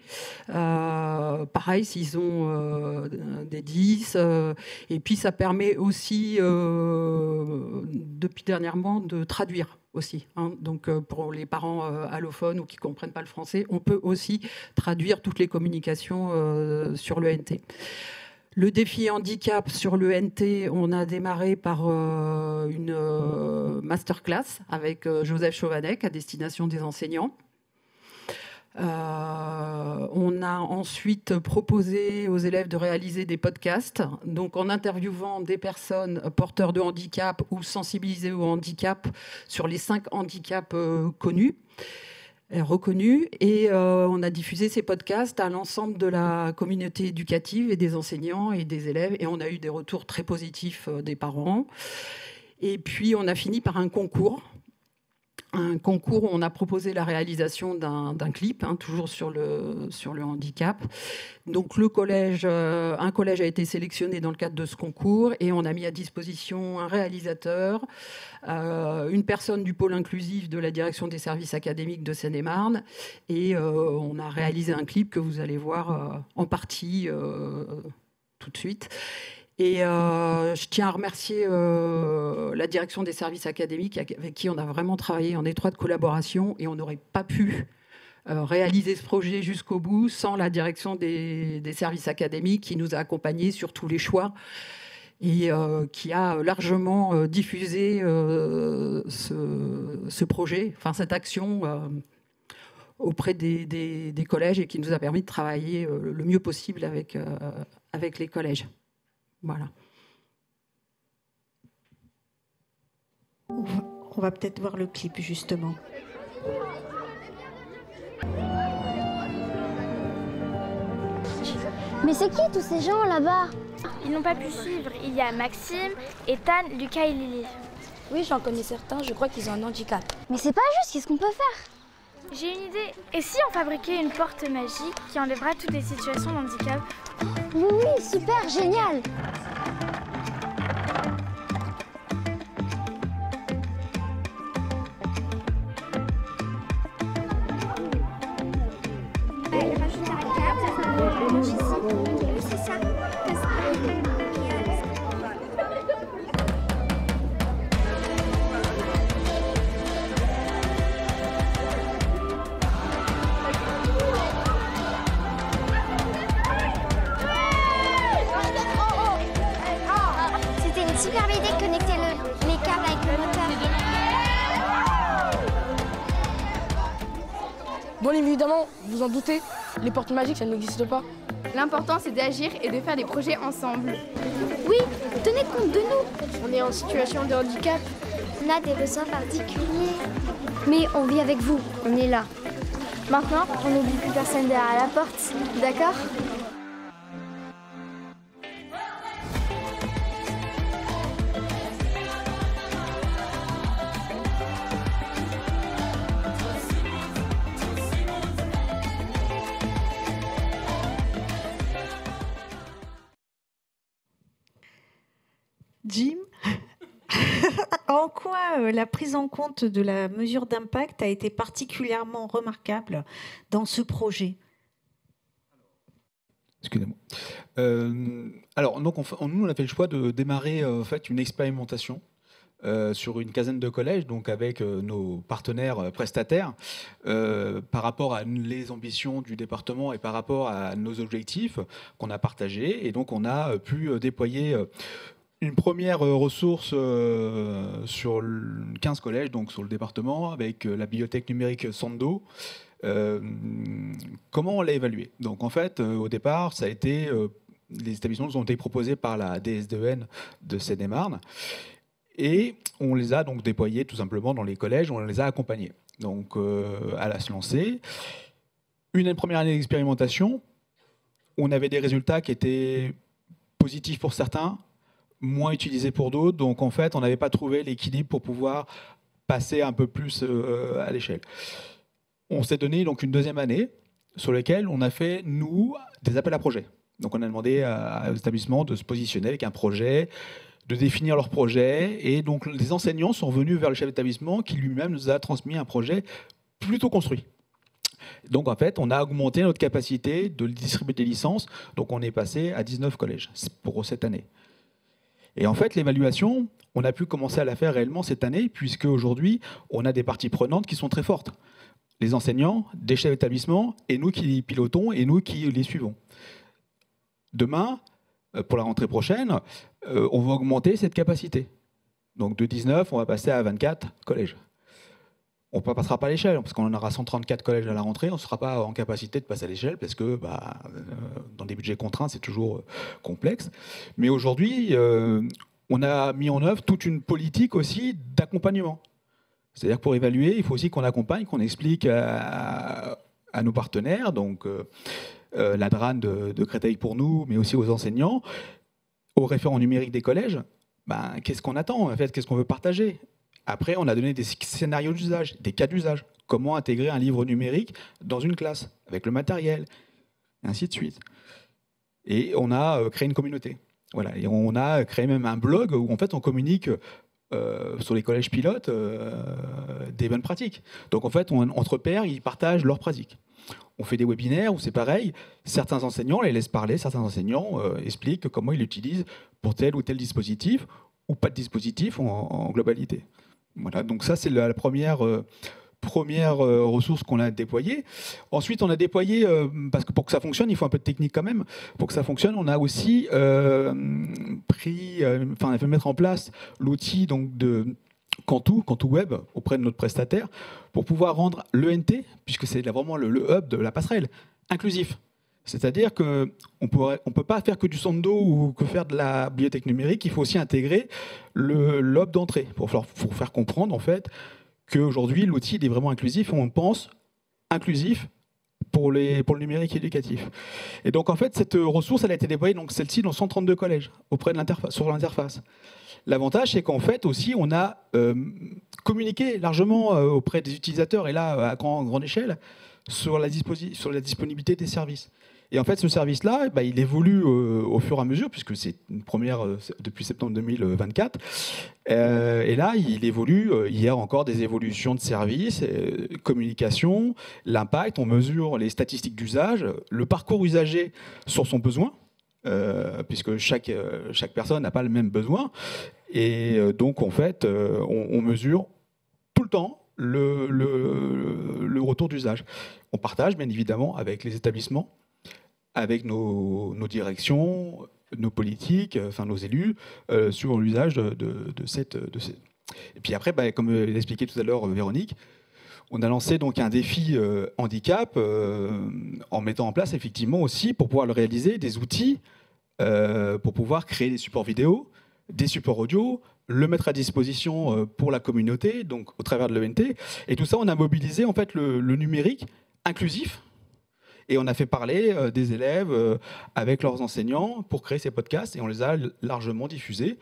Pareil, s'ils ont des 10. Et puis ça permet aussi, depuis dernièrement, de traduire aussi, hein. Donc pour les parents allophones ou qui ne comprennent pas le français, on peut aussi traduire toutes les communications sur l'ENT. Le défi handicap sur l'ENT, on a démarré par une masterclass avec Joseph Chauvanec à destination des enseignants. On a ensuite proposé aux élèves de réaliser des podcasts, donc en interviewant des personnes porteurs de handicap ou sensibilisées au handicap sur les 5 handicaps connus. Reconnus, et on a diffusé ces podcasts à l'ensemble de la communauté éducative et des enseignants et des élèves, et on a eu des retours très positifs des parents. Et puis on a fini par un concours où on a proposé la réalisation d'un clip, hein, toujours sur le handicap. Donc un collège a été sélectionné dans le cadre de ce concours et on a mis à disposition un réalisateur, une personne du pôle inclusif de la direction des services académiques de Seine-et-Marne, et on a réalisé un clip que vous allez voir en partie tout de suite. Et je tiens à remercier la direction des services académiques avec qui on a vraiment travaillé en étroite collaboration, et on n'aurait pas pu réaliser ce projet jusqu'au bout sans la direction des services académiques qui nous a accompagnés sur tous les choix et qui a largement diffusé ce projet, enfin cette action auprès des collèges, et qui nous a permis de travailler le mieux possible avec les collèges. Voilà. On va peut-être voir le clip, justement. Mais c'est qui tous ces gens là-bas? Ils n'ont pas pu suivre. Il y a Maxime, Ethan, Lucas et Lily. Oui, j'en connais certains, je crois qu'ils ont un handicap. Mais c'est pas juste, qu'est-ce qu'on peut faire? J'ai une idée. Et si on fabriquait une porte magique qui enlèvera toutes les situations de handicap? Oui, super, génial! C'était une superbe idée de connecter les câbles avec le moteur. Bon, évidemment, vous en doutez, les portes magiques, ça n'existe pas. L'important, c'est d'agir et de faire des projets ensemble. Oui, tenez compte de nous. On est en situation de handicap. On a des besoins particuliers. Mais on vit avec vous, on est là. Maintenant, on n'oublie plus personne derrière la porte, d'accord ? Jim, en quoi la prise en compte de la mesure d'impact a été particulièrement remarquable dans ce projet? Excusez-moi. Alors, donc, nous, on a fait le choix de démarrer en fait, une expérimentation sur une quinzaine de collèges, donc avec nos partenaires prestataires, par rapport à les ambitions du département et par rapport à nos objectifs qu'on a partagés. Et donc, on a pu déployer une première ressource sur 15 collèges, donc sur le département, avec la bibliothèque numérique Sando. Comment on l'a évalué? Donc en fait, au départ, ça a été les établissements ont été proposés par la DSDEN de Seine-et-Marne, et on les a donc déployés tout simplement dans les collèges, on les a accompagnés. Donc à se lancer. Une première année d'expérimentation, on avait des résultats qui étaient positifs pour certains, moins utilisés pour d'autres. Donc en fait, on n'avait pas trouvé l'équilibre pour pouvoir passer un peu plus à l'échelle. On s'est donné donc une deuxième année sur laquelle on a fait, nous, des appels à projets. Donc on a demandé aux établissements de se positionner avec un projet, de définir leur projet. Et donc les enseignants sont venus vers le chef d'établissement qui lui-même nous a transmis un projet plutôt construit. Donc en fait, on a augmenté notre capacité de distribuer des licences. Donc on est passé à 19 collèges pour cette année. Et en fait, l'évaluation, on a pu commencer à la faire réellement cette année, puisque aujourd'hui, on a des parties prenantes qui sont très fortes. Les enseignants, des chefs d'établissement, et nous qui les pilotons, et nous qui les suivons. Demain, pour la rentrée prochaine, on va augmenter cette capacité. Donc de 19, on va passer à 24 collèges. On ne passera pas à l'échelle, parce qu'on en aura 134 collèges à la rentrée, on ne sera pas en capacité de passer à l'échelle, parce que dans des budgets contraints, c'est toujours complexe. Mais aujourd'hui, on a mis en œuvre toute une politique aussi d'accompagnement. C'est-à-dire que pour évaluer, il faut aussi qu'on accompagne, qu'on explique à nos partenaires, donc la DRAN de Créteil pour nous, mais aussi aux enseignants, aux référents numériques des collèges, qu'est-ce qu'on attend en fait, qu'est-ce qu'on veut partager. Après, on a donné des scénarios d'usage, des cas d'usage. Comment intégrer un livre numérique dans une classe, avec le matériel, et ainsi de suite. Et on a créé une communauté. Voilà. Et on a créé même un blog où en fait, on communique sur les collèges pilotes des bonnes pratiques. Donc en fait, entre pairs, ils partagent leurs pratiques. On fait des webinaires où c'est pareil. Certains enseignants les laissent parler, certains enseignants expliquent comment ils l'utilisent pour tel ou tel dispositif, ou pas de dispositif en globalité. Voilà, donc ça c'est la première ressource qu'on a déployée. Ensuite, on a déployé, parce que pour que ça fonctionne, il faut un peu de technique quand même. Pour que ça fonctionne, on a aussi on a fait mettre en place l'outil donc de Cantu Web auprès de notre prestataire pour pouvoir rendre l'ENT, puisque c'est vraiment le hub de la passerelle, inclusif. C'est-à-dire qu'on ne peut pas faire que du Sando ou que faire de la bibliothèque numérique, il faut aussi intégrer le hub d'entrée pour faire comprendre en fait qu'aujourd'hui l'outil est vraiment inclusif, on pense inclusif pour le numérique éducatif. Et donc en fait, cette ressource, elle a été déployée, donc celle-ci, dans 132 collèges, sur l'interface. L'avantage, c'est qu'en fait aussi, on a communiqué largement auprès des utilisateurs, et là, à grande échelle, sur la disponibilité des services. Et en fait, ce service-là, il évolue au fur et à mesure, puisque c'est une première depuis septembre 2024. Et là, il évolue. Il y a encore des évolutions de services, communication, l'impact. On mesure les statistiques d'usage, le parcours usager sur son besoin, puisque chaque personne n'a pas le même besoin. Et donc, en fait, on mesure tout le temps le retour d'usage. On partage, bien évidemment, avec les établissements, avec nos directions, nos politiques, enfin nos élus, sur l'usage de cette... Et puis après, comme l'expliquait tout à l'heure Véronique, on a lancé donc un défi handicap en mettant en place effectivement aussi, pour pouvoir le réaliser, des outils pour pouvoir créer des supports vidéo, des supports audio, le mettre à disposition pour la communauté, donc au travers de l'ENT. Et tout ça, on a mobilisé en fait le numérique inclusif. Et on a fait parler des élèves avec leurs enseignants pour créer ces podcasts, et on les a largement diffusés.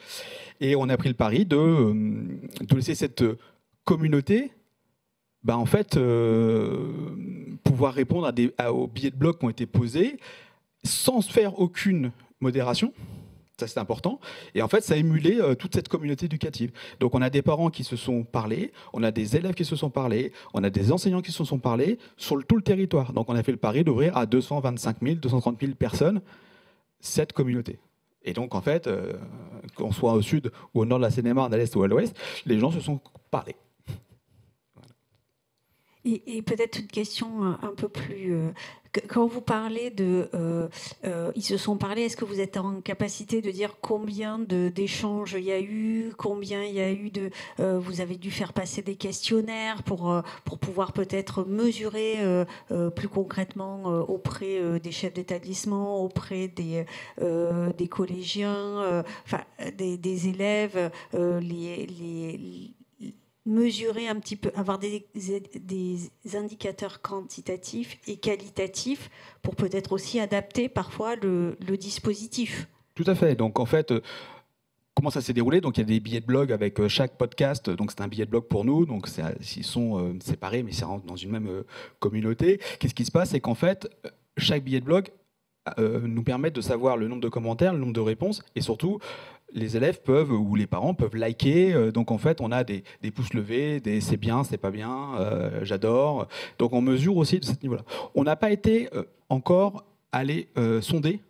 Et on a pris le pari de laisser cette communauté en fait, pouvoir répondre aux billets de blog qui ont été posés sans faire aucune modération. Ça, c'est important. Et en fait, ça a émulé toute cette communauté éducative. Donc, on a des parents qui se sont parlé, on a des élèves qui se sont parlé, on a des enseignants qui se sont parlé sur tout le territoire. Donc, on a fait le pari d'ouvrir à 225 000, 230 000 personnes cette communauté. Et donc, en fait, qu'on soit au sud ou au nord de la Seine-et-Marne, à l'est ou à l'ouest, les gens se sont parlé. Et peut-être une question un peu plus... Quand vous parlez de... ils se sont parlé, est-ce que vous êtes en capacité de dire combien d'échanges il y a eu, combien il y a eu de... vous avez dû faire passer des questionnaires pour pouvoir peut-être mesurer plus concrètement auprès des chefs d'établissement, auprès des collégiens, des élèves, mesurer un petit peu, avoir des indicateurs quantitatifs et qualitatifs pour peut-être aussi adapter parfois le dispositif. Tout à fait. Donc en fait, comment ça s'est déroulé? Donc il y a des billets de blog avec chaque podcast. Donc c'est un billet de blog pour nous. Donc ils sont séparés, mais ça rentre dans une même communauté. Qu'est-ce qui se passe? C'est qu'en fait, chaque billet de blog nous permet de savoir le nombre de commentaires, le nombre de réponses, et surtout les élèves peuvent, ou les parents peuvent liker. Donc en fait, on a des pouces levés, des c'est bien, c'est pas bien, j'adore. Donc on mesure aussi de ce niveau-là. On n'a pas été encore allé sonder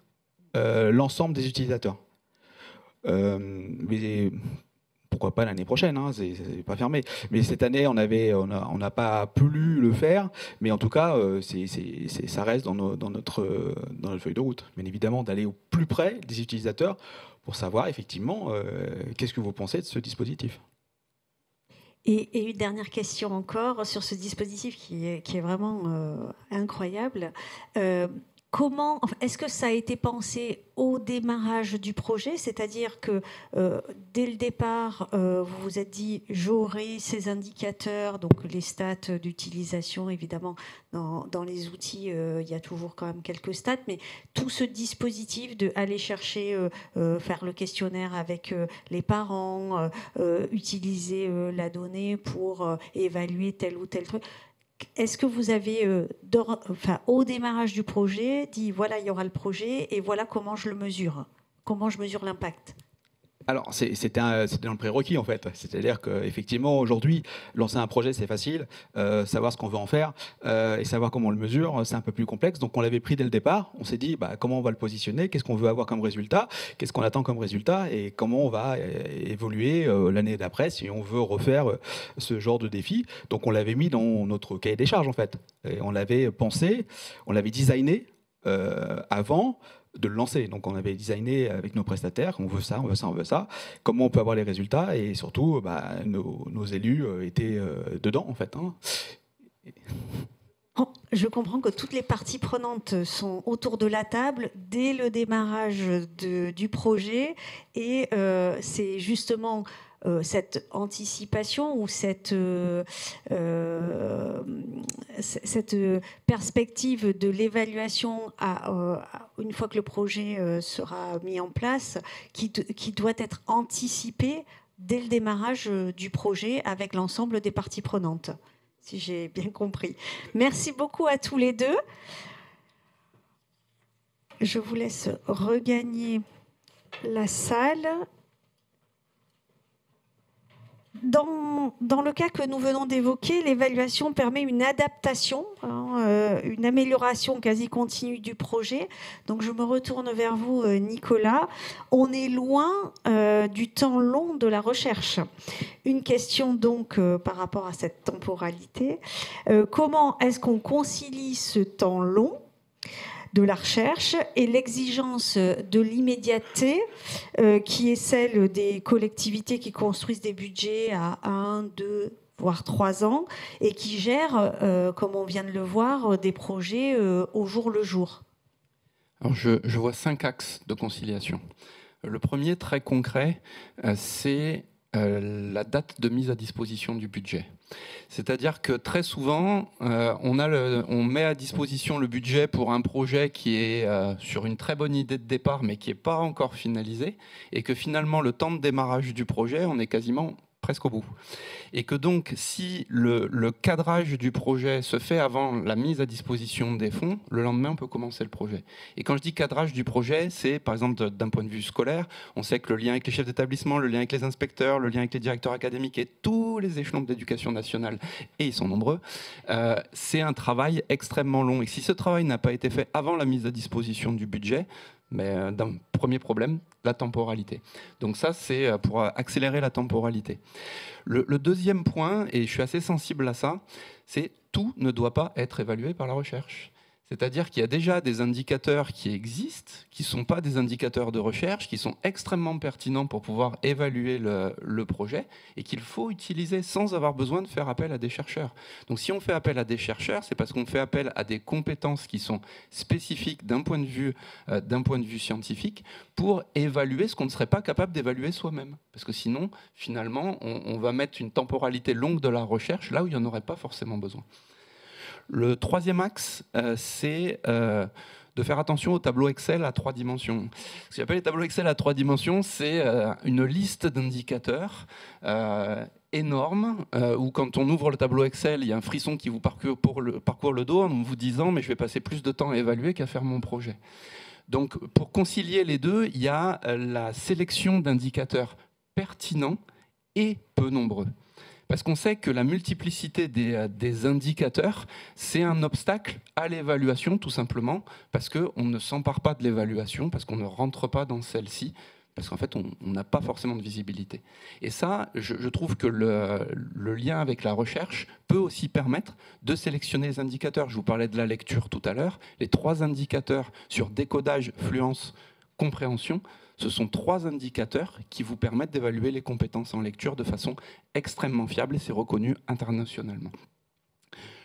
l'ensemble des utilisateurs. Mais pourquoi pas l'année prochaine, hein, c'est pas fermé. Mais cette année, on n'a pas pu le faire. Mais en tout cas, ça reste dans notre feuille de route. Bien évidemment, d'aller au plus près des utilisateurs pour savoir effectivement qu'est-ce que vous pensez de ce dispositif. Et une dernière question encore sur ce dispositif qui est vraiment incroyable. Comment, est-ce que ça a été pensé au démarrage du projet, c'est-à-dire que dès le départ, vous vous êtes dit j'aurai ces indicateurs, donc les stats d'utilisation, évidemment, dans les outils, il y a toujours quand même quelques stats, mais tout ce dispositif de aller chercher, faire le questionnaire avec les parents, utiliser la donnée pour évaluer tel ou tel truc. Est-ce que vous avez, au démarrage du projet, dit voilà, il y aura le projet et voilà comment je le mesure? Comment je mesure l'impact? Alors, c'était dans le prérequis, en fait. C'est-à-dire qu'effectivement, aujourd'hui, lancer un projet, c'est facile. Savoir ce qu'on veut en faire et savoir comment on le mesure, c'est un peu plus complexe. Donc, on l'avait pris dès le départ. On s'est dit, comment on va le positionner? Qu'est-ce qu'on veut avoir comme résultat? Qu'est-ce qu'on attend comme résultat? Et comment on va évoluer l'année d'après si on veut refaire ce genre de défi? Donc, on l'avait mis dans notre cahier des charges, en fait. Et on l'avait pensé, on l'avait designé avant de le lancer. Donc on avait designé avec nos prestataires, on veut ça, on veut ça, on veut ça, comment on peut avoir les résultats, et surtout nos élus étaient dedans en fait. Hein. Je comprends que toutes les parties prenantes sont autour de la table dès le démarrage du projet, et c'est justement cette anticipation ou cette perspective de l'évaluation une fois que le projet sera mis en place, qui doit être anticipée dès le démarrage du projet avec l'ensemble des parties prenantes, si j'ai bien compris. Merci beaucoup à tous les deux. Je vous laisse regagner la salle. Dans le cas que nous venons d'évoquer, l'évaluation permet une adaptation, une amélioration quasi continue du projet. Donc je me retourne vers vous, Nicolas. On est loin du temps long de la recherche. Une question donc par rapport à cette temporalité. Comment est-ce qu'on concilie ce temps long de la recherche et l'exigence de l'immédiateté qui est celle des collectivités qui construisent des budgets à 1, 2, voire 3 ans et qui gèrent, comme on vient de le voir, des projets au jour le jour? Alors je vois 5 axes de conciliation. Le premier, très concret, c'est la date de mise à disposition du budget. C'est-à-dire que très souvent, on met à disposition le budget pour un projet qui est sur une très bonne idée de départ, mais qui n'est pas encore finalisé, et que finalement, le temps de démarrage du projet, on est quasiment presque au bout. Et que donc, si le cadrage du projet se fait avant la mise à disposition des fonds, le lendemain, on peut commencer le projet. Et quand je dis cadrage du projet, c'est, par exemple, d'un point de vue scolaire, on sait que le lien avec les chefs d'établissement, le lien avec les inspecteurs, le lien avec les directeurs académiques et tous les échelons de l'éducation nationale, et ils sont nombreux, c'est un travail extrêmement long. Et si ce travail n'a pas été fait avant la mise à disposition du budget, mais d'un premier problème, la temporalité. Donc ça, c'est pour accélérer la temporalité. Le deuxième point, et je suis assez sensible à ça, c'est tout ne doit pas être évalué par la recherche. C'est-à-dire qu'il y a déjà des indicateurs qui existent, qui ne sont pas des indicateurs de recherche, qui sont extrêmement pertinents pour pouvoir évaluer le projet et qu'il faut utiliser sans avoir besoin de faire appel à des chercheurs. Donc si on fait appel à des chercheurs, c'est parce qu'on fait appel à des compétences qui sont spécifiques d'un point de vue scientifique pour évaluer ce qu'on ne serait pas capable d'évaluer soi-même. Parce que sinon, finalement, on va mettre une temporalité longue de la recherche là où il n'y en aurait pas forcément besoin. Le troisième axe, c'est de faire attention au tableau Excel à 3 dimensions. Ce que j'appelle les tableaux Excel à 3 dimensions, c'est une liste d'indicateurs énorme, où quand on ouvre le tableau Excel, il y a un frisson qui vous parcourt le dos en vous disant « mais je vais passer plus de temps à évaluer qu'à faire mon projet ». Donc pour concilier les deux, il y a la sélection d'indicateurs pertinents et peu nombreux. Parce qu'on sait que la multiplicité des indicateurs, c'est un obstacle à l'évaluation, tout simplement, parce qu'on ne s'empare pas de l'évaluation, parce qu'on ne rentre pas dans celle-ci, parce qu'en fait, on n'a pas forcément de visibilité. Et ça, je trouve que le lien avec la recherche peut aussi permettre de sélectionner les indicateurs. Je vous parlais de la lecture tout à l'heure. Les 3 indicateurs sur décodage, fluence, compréhension, ce sont 3 indicateurs qui vous permettent d'évaluer les compétences en lecture de façon extrêmement fiable et c'est reconnu internationalement.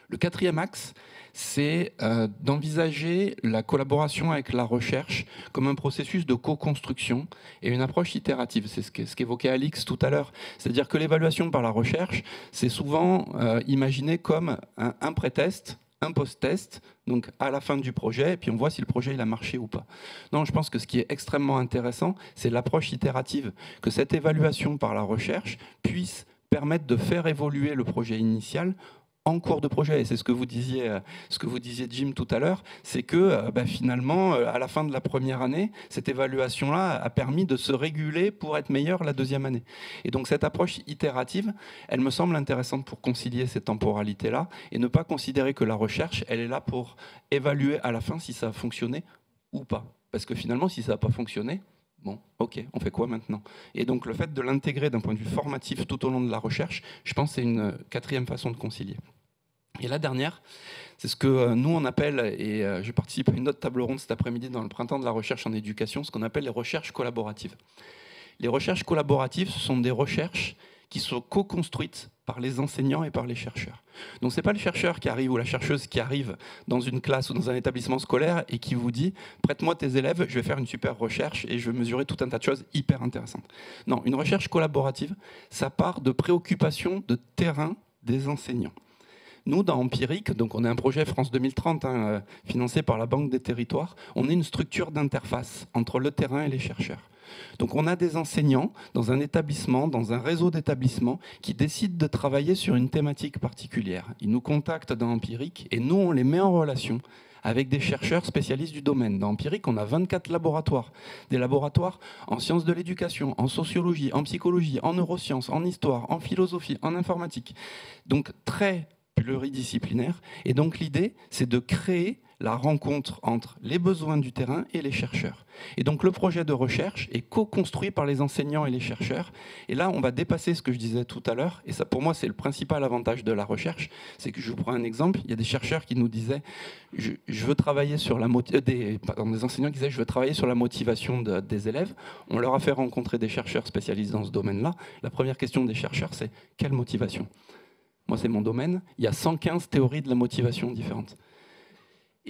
Le 4e axe, c'est d'envisager la collaboration avec la recherche comme un processus de co-construction et une approche itérative. C'est ce qu'évoquait Alix tout à l'heure. C'est-à-dire que l'évaluation par la recherche, c'est souvent imaginé comme un pré-test, un post-test, donc à la fin du projet, et puis on voit si le projet il a marché ou pas. Non, je pense que ce qui est extrêmement intéressant, c'est l'approche itérative, que cette évaluation par la recherche puisse permettre de faire évoluer le projet initial en cours de projet. Et c'est ce que vous disiez Jim tout à l'heure, c'est que finalement, à la fin de la première année, cette évaluation-là a permis de se réguler pour être meilleure la deuxième année. Et donc cette approche itérative, elle me semble intéressante pour concilier ces temporalités-là et ne pas considérer que la recherche, elle est là pour évaluer à la fin si ça a fonctionné ou pas. Parce que finalement, si ça n'a pas fonctionné, bon, ok, on fait quoi maintenant? Et donc le fait de l'intégrer d'un point de vue formatif tout au long de la recherche, je pense que c'est une 4e façon de concilier. Et la dernière, c'est ce que nous on appelle, et je participe à une autre table ronde cet après-midi dans le printemps de la recherche en éducation, ce qu'on appelle les recherches collaboratives. Les recherches collaboratives, ce sont des recherches qui sont co-construites par les enseignants et par les chercheurs. Donc ce n'est pas le chercheur qui arrive ou la chercheuse qui arrive dans une classe ou dans un établissement scolaire et qui vous dit « prête-moi tes élèves, je vais faire une super recherche et je vais mesurer tout un tas de choses hyper intéressantes ». Non, une recherche collaborative, ça part de préoccupations de terrain des enseignants. Nous, dans Empirique, donc on est un projet France 2030 financé par la Banque des Territoires, on est une structure d'interface entre le terrain et les chercheurs. Donc on a des enseignants dans un établissement, dans un réseau d'établissements qui décident de travailler sur une thématique particulière. Ils nous contactent dans Empirique et nous, on les met en relation avec des chercheurs spécialistes du domaine. Dans Empirique, on a 24 laboratoires. Des laboratoires en sciences de l'éducation, en sociologie, en psychologie, en neurosciences, en histoire, en philosophie, en informatique. Donc très pluridisciplinaire. Et donc l'idée, c'est de créer la rencontre entre les besoins du terrain et les chercheurs. Et donc le projet de recherche est co-construit par les enseignants et les chercheurs. Et là, on va dépasser ce que je disais tout à l'heure. Et ça, pour moi, c'est le principal avantage de la recherche. C'est que je vous prends un exemple. Il y a des chercheurs qui nous disaient je veux travailler sur la des enseignants qui disaient je veux travailler sur la motivation des élèves. On leur a fait rencontrer des chercheurs spécialistes dans ce domaine-là. La première question des chercheurs, c'est quelle motivation ? Moi, c'est mon domaine. Il y a 115 théories de la motivation différentes.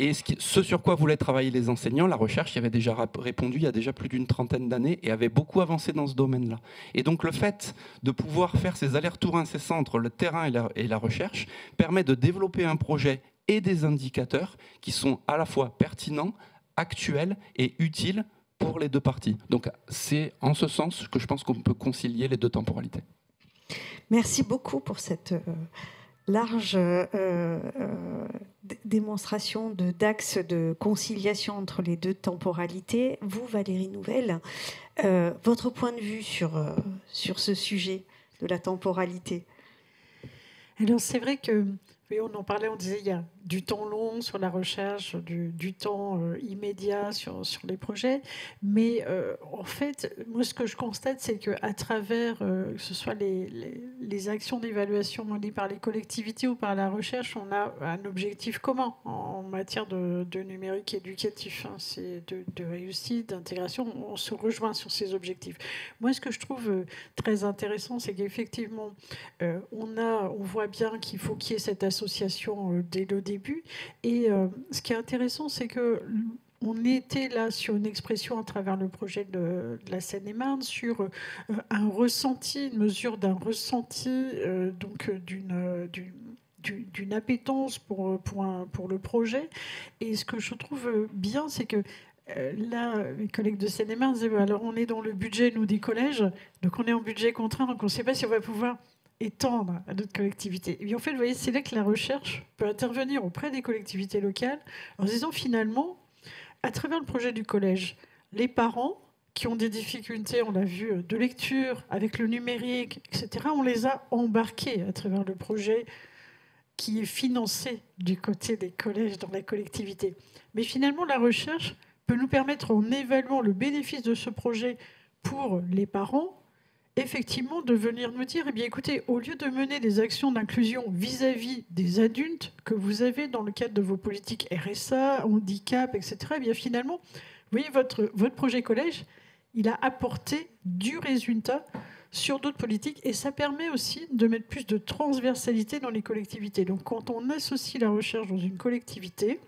Et ce sur quoi voulaient travailler les enseignants, la recherche y avait déjà répondu il y a déjà plus d'une trentaine d'années et avait beaucoup avancé dans ce domaine-là. Et donc le fait de pouvoir faire ces allers-retours incessants entre le terrain et la recherche permet de développer un projet et des indicateurs qui sont à la fois pertinents, actuels et utiles pour les deux parties. Donc c'est en ce sens que je pense qu'on peut concilier les deux temporalités. Merci beaucoup pour cette large démonstration d'axes de conciliation entre les deux temporalités. Vous, Valérie Nouvel, votre point de vue sur ce sujet de la temporalité? Alors c'est vrai que, oui, on en parlait, on disait il y a du temps long sur la recherche, du temps immédiat sur les projets, mais en fait, moi ce que je constate, c'est qu'à travers, que ce soit les actions d'évaluation menées par les collectivités ou par la recherche, on a un objectif commun en matière de numérique éducatif, hein, c'est de réussite, d'intégration, on se rejoint sur ces objectifs. Moi ce que je trouve très intéressant, c'est qu'effectivement, on voit bien qu'il faut qu'il y ait cette association dès le début. Et ce qui est intéressant, c'est que on était là sur une expression à travers le projet de la Seine-et-Marne sur un ressenti, une mesure d'un ressenti, donc d'une appétence pour le projet. Et ce que je trouve bien, c'est que là, mes collègues de Seine-et-Marne disaient alors on est dans le budget, nous, des collèges, donc on est en budget contraint, donc on ne sait pas si on va pouvoir étendre à d'autres collectivités. Et en fait, vous voyez, c'est là que la recherche peut intervenir auprès des collectivités locales en disant finalement, à travers le projet du collège, les parents qui ont des difficultés, on l'a vu, de lecture, avec le numérique, etc., on les a embarqués à travers le projet qui est financé du côté des collèges dans la collectivité. Mais finalement, la recherche peut nous permettre, en évaluant le bénéfice de ce projet pour les parents, effectivement, de venir nous dire, eh bien, écoutez, au lieu de mener des actions d'inclusion vis-à-vis des adultes que vous avez dans le cadre de vos politiques RSA, handicap, etc., eh bien, finalement, vous voyez, votre projet collège, il a apporté du résultat sur d'autres politiques et ça permet aussi de mettre plus de transversalité dans les collectivités. Donc, quand on associe la recherche dans une collectivité,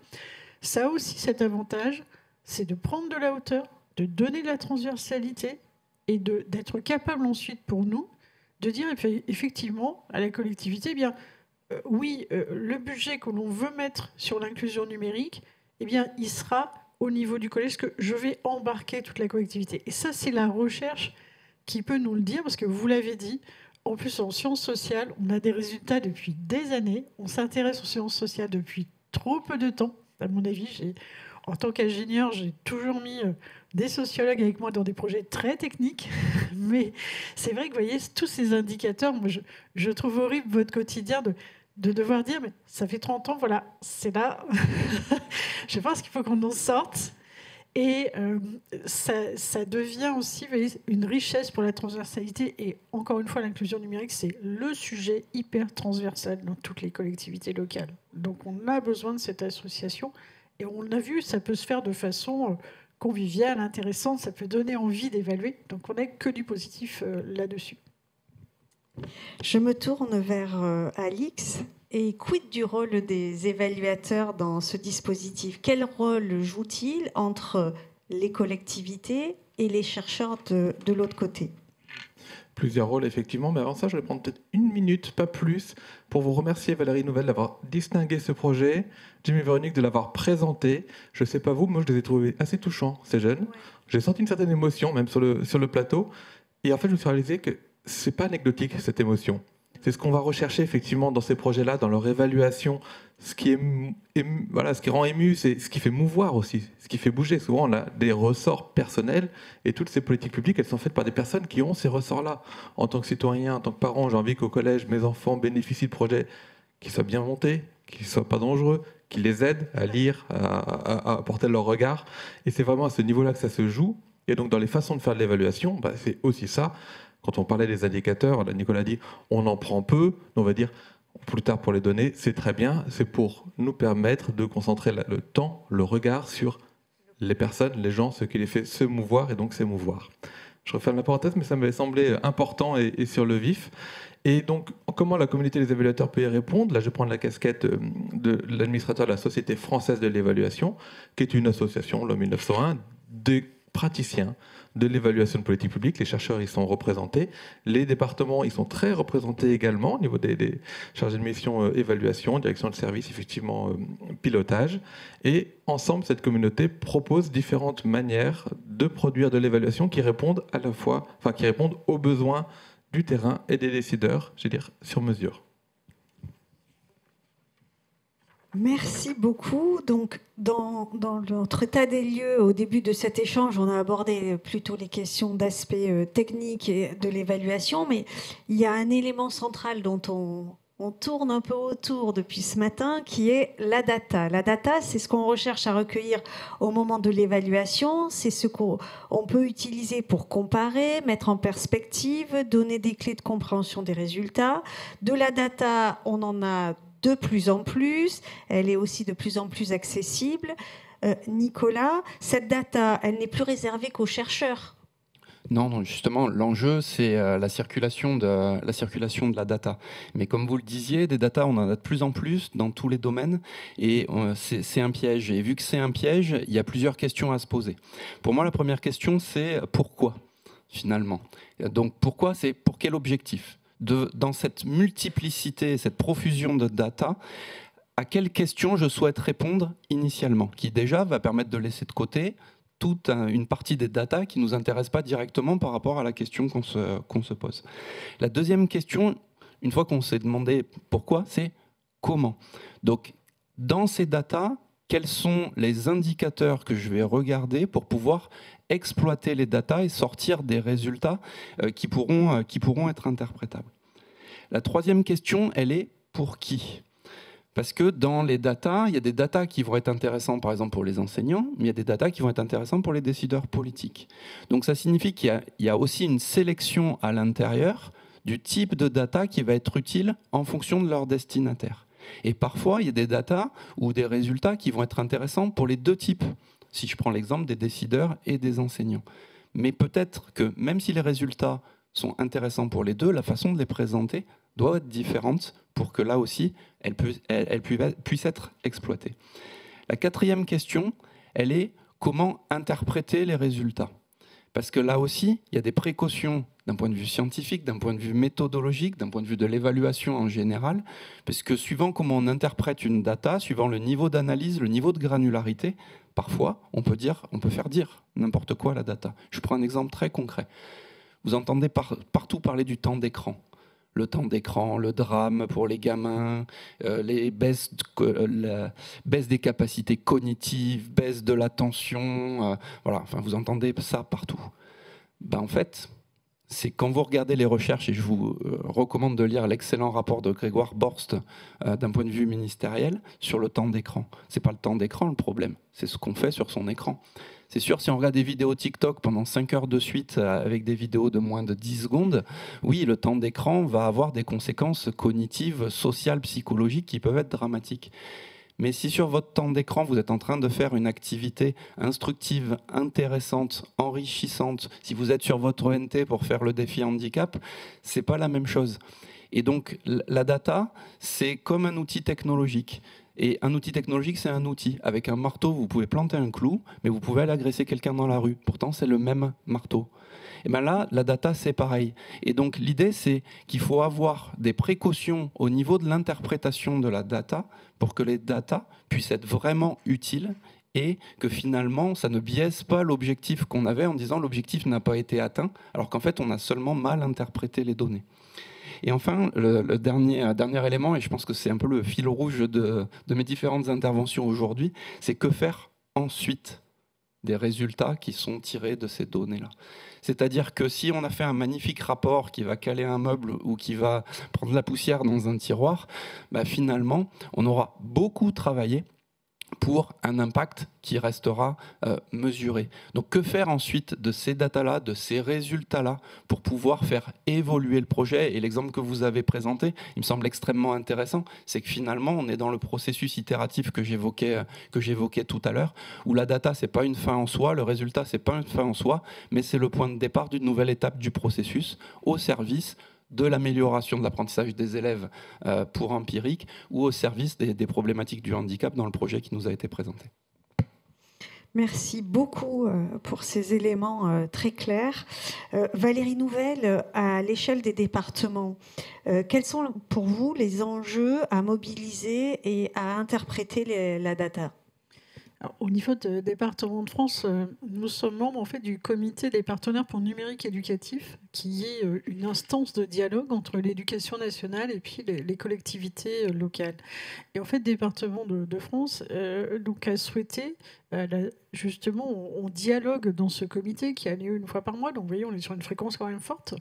ça a aussi cet avantage, c'est de prendre de la hauteur, de donner de la transversalité, et d'être capable ensuite pour nous de dire effectivement à la collectivité, eh bien, oui, le budget que l'on veut mettre sur l'inclusion numérique, eh bien, il sera au niveau du collège, que je vais embarquer toute la collectivité. Et ça, c'est la recherche qui peut nous le dire, parce que vous l'avez dit, en plus en sciences sociales, on a des résultats depuis des années, on s'intéresse aux sciences sociales depuis trop peu de temps, à mon avis. En tant qu'ingénieur, j'ai toujours mis des sociologues avec moi dans des projets très techniques. Mais c'est vrai que, vous voyez, tous ces indicateurs, moi, je trouve horrible votre quotidien de devoir dire, mais ça fait 30 ans, voilà, c'est là. Je pense qu'il faut qu'on en sorte. Et ça devient aussi, vous voyez, une richesse pour la transversalité. Et encore une fois, l'inclusion numérique, c'est le sujet hyper transversal dans toutes les collectivités locales. Donc on a besoin de cette association. Et on l'a vu, ça peut se faire de façon conviviale, intéressante, ça peut donner envie d'évaluer. Donc on n'a que du positif là-dessus. Je me tourne vers Alix. Et quid du rôle des évaluateurs dans ce dispositif? Quel rôle jouent-ils entre les collectivités et les chercheurs de l'autre côté? Plusieurs rôles, effectivement. Mais avant ça, je vais prendre peut-être 1 minute, pas plus, pour vous remercier, Valérie Nouvel, d'avoir distingué ce projet, Jim et Véronique, de l'avoir présenté. Je ne sais pas vous, moi, je les ai trouvés assez touchants, ces jeunes. Ouais. J'ai senti une certaine émotion, même sur le plateau. Et en fait, je me suis réalisé que ce n'est pas anecdotique, cette émotion. C'est ce qu'on va rechercher effectivement dans ces projets-là, dans leur évaluation. Ce qui rend ému, c'est ce qui fait mouvoir aussi, ce qui fait bouger. Souvent, on a des ressorts personnels et toutes ces politiques publiques, elles sont faites par des personnes qui ont ces ressorts-là. En tant que citoyen, en tant que parent, j'ai envie qu'au collège, mes enfants bénéficient de projets qui soient bien montés, qui ne soient pas dangereux, qui les aident à lire, à porter leur regard. Et c'est vraiment à ce niveau-là que ça se joue. Et donc, dans les façons de faire de l'évaluation, c'est aussi ça. Quand on parlait des indicateurs, Nicolas dit on en prend peu, on va dire plus tard pour les données, c'est très bien, c'est pour nous permettre de concentrer le temps, le regard sur les personnes, les gens, ce qui les fait se mouvoir et donc s'émouvoir. Je referme la parenthèse, mais ça m'avait semblé important et sur le vif. Et donc, comment la communauté des évaluateurs peut y répondre? Là, je prends la casquette de l'administrateur de la Société française de l'évaluation, qui est une association, loi 1901, des praticiens de l'évaluation de politique publique. Les chercheurs, ils sont représentés. Les départements, ils sont très représentés également au niveau des chargés de mission évaluation, direction de service, effectivement, pilotage. Et ensemble, cette communauté propose différentes manières de produire de l'évaluation qui répondent qui répondent aux besoins du terrain et des décideurs, je veux dire, sur mesure. Merci beaucoup. Donc, dans notre état des lieux, au début de cet échange, on a abordé plutôt les questions d'aspect technique et de l'évaluation, mais il y a un élément central dont on tourne un peu autour depuis ce matin, qui est la data. La data, c'est ce qu'on recherche à recueillir au moment de l'évaluation, c'est ce qu'on peut utiliser pour comparer, mettre en perspective, donner des clés de compréhension des résultats. De la data, on en a de plus en plus, elle est aussi de plus en plus accessible. Nicolas, cette data, elle n'est plus réservée qu'aux chercheurs. Non, justement, l'enjeu, c'est la circulation de la data. Mais comme vous le disiez, des data, on en a de plus en plus dans tous les domaines, et c'est un piège. Et vu que c'est un piège, il y a plusieurs questions à se poser. Pour moi, la première question, c'est pourquoi, finalement. Donc, pourquoi, c'est pour quel objectif? Dans cette multiplicité, cette profusion de data, à quelle question je souhaite répondre initialement, qui déjà va permettre de laisser de côté toute une partie des data qui ne nous intéresse pas directement par rapport à la question qu'on se pose. La deuxième question, une fois qu'on s'est demandé pourquoi, c'est comment. Donc, dans ces data, quels sont les indicateurs que je vais regarder pour pouvoir exploiter les datas et sortir des résultats qui pourront être interprétables. La troisième question, elle est pour qui? Parce que dans les datas, il y a des datas qui vont être intéressants, par exemple, pour les enseignants, mais il y a des datas qui vont être intéressants pour les décideurs politiques. Donc ça signifie qu'il y a aussi une sélection à l'intérieur du type de data qui va être utile en fonction de leur destinataire. Et parfois, il y a des datas ou des résultats qui vont être intéressants pour les deux types, si je prends l'exemple des décideurs et des enseignants. Mais peut-être que même si les résultats sont intéressants pour les deux, la façon de les présenter doit être différente pour que là aussi, elle puisse être exploitée. La quatrième question, elle est comment interpréter les résultats? Parce que là aussi, il y a des précautions d'un point de vue scientifique, d'un point de vue méthodologique, d'un point de vue de l'évaluation en général, parce que suivant comment on interprète une data, suivant le niveau d'analyse, le niveau de granularité, parfois, on peut faire dire n'importe quoi à la data. Je prends un exemple très concret. Vous entendez partout parler du temps d'écran. Le temps d'écran, le drame pour les gamins, la baisse des capacités cognitives, baisse de l'attention, voilà. Enfin, vous entendez ça partout. En fait, c'est quand vous regardez les recherches, et je vous recommande de lire l'excellent rapport de Grégoire Borst d'un point de vue ministériel sur le temps d'écran. C'est pas le temps d'écran le problème, c'est ce qu'on fait sur son écran. C'est sûr, si on regarde des vidéos TikTok pendant 5 heures de suite avec des vidéos de moins de 10 secondes, oui, le temps d'écran va avoir des conséquences cognitives, sociales, psychologiques qui peuvent être dramatiques. Mais si sur votre temps d'écran, vous êtes en train de faire une activité instructive, intéressante, enrichissante, si vous êtes sur votre ENT pour faire le défi handicap, c'est pas la même chose. Et donc, la data, c'est comme un outil technologique. Et un outil technologique, c'est un outil. Avec un marteau, vous pouvez planter un clou, mais vous pouvez aller agresser quelqu'un dans la rue. Pourtant, c'est le même marteau. Et bien là, la data, c'est pareil. Et donc, l'idée, c'est qu'il faut avoir des précautions au niveau de l'interprétation de la data pour que les data puissent être vraiment utiles et que finalement, ça ne biaise pas l'objectif qu'on avait en disant l'objectif n'a pas été atteint, alors qu'en fait, on a seulement mal interprété les données. Et enfin, le dernier élément, et je pense que c'est un peu le fil rouge de mes différentes interventions aujourd'hui, c'est que faire ensuite des résultats qui sont tirés de ces données-là. C'est-à-dire que si on a fait un magnifique rapport qui va caler un meuble ou qui va prendre la poussière dans un tiroir, bah finalement, on aura beaucoup travaillé pour un impact qui restera mesuré. Donc que faire ensuite de ces datas-là, de ces résultats-là, pour pouvoir faire évoluer le projet? Et l'exemple que vous avez présenté, il me semble extrêmement intéressant, c'est que finalement, on est dans le processus itératif que j'évoquais tout à l'heure, où la data, c'est pas une fin en soi, le résultat, c'est pas une fin en soi, mais c'est le point de départ d'une nouvelle étape du processus au service de l'amélioration de l'apprentissage des élèves pour empirique ou au service des problématiques du handicap dans le projet qui nous a été présenté. Merci beaucoup pour ces éléments très clairs. Valérie Nouvelle, à l'échelle des départements, quels sont pour vous les enjeux à mobiliser et à interpréter la data ? Alors, au niveau du département de France, nous sommes membres en fait, du comité des partenaires pour le numérique éducatif, qui est une instance de dialogue entre l'éducation nationale et puis les collectivités locales. Et en fait, le département de France donc, a souhaité, justement, on dialogue dans ce comité qui a lieu une fois par mois, donc vous voyez, on est sur une fréquence quand même forte.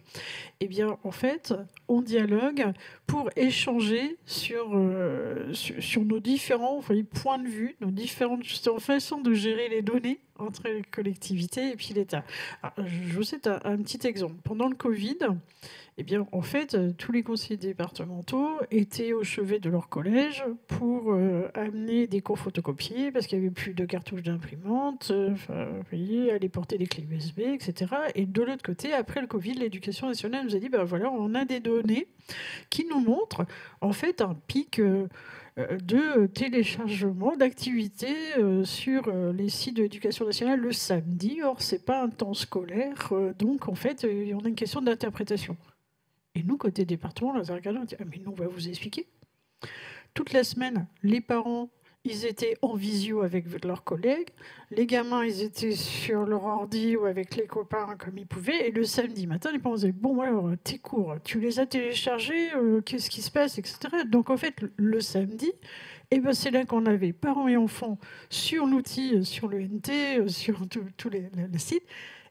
Et bien, en fait, on dialogue pour échanger sur nos différents points de vue, nos différentes façons de gérer les données entre les collectivités et puis l'État. Je vous cite un petit exemple. Pendant le Covid, eh bien, en fait, tous les conseillers départementaux étaient au chevet de leur collège pour amener des cours photocopiés parce qu'il n'y avait plus de cartouches d'imprimante, aller porter des clés USB, etc. Et de l'autre côté, après le Covid, l'éducation nationale nous a dit, ben voilà, on a des données qui nous montrent en fait un pic de téléchargement d'activités sur les sites de l'éducation nationale le samedi. Or, ce n'est pas un temps scolaire, donc en fait, on a une question d'interprétation. Et nous, côté département, on a regardé, on a dit, ah mais nous, on va vous expliquer. Toute la semaine, les parents, ils étaient en visio avec leurs collègues. Les gamins, ils étaient sur leur ordi ou avec les copains comme ils pouvaient. Et le samedi matin, les parents disaient, bon, alors, tes cours, tu les as téléchargés, qu'est-ce qui se passe, etc. Donc, en fait, le samedi, eh ben, c'est là qu'on avait parents et enfants sur l'outil, sur le NT, sur tous les sites.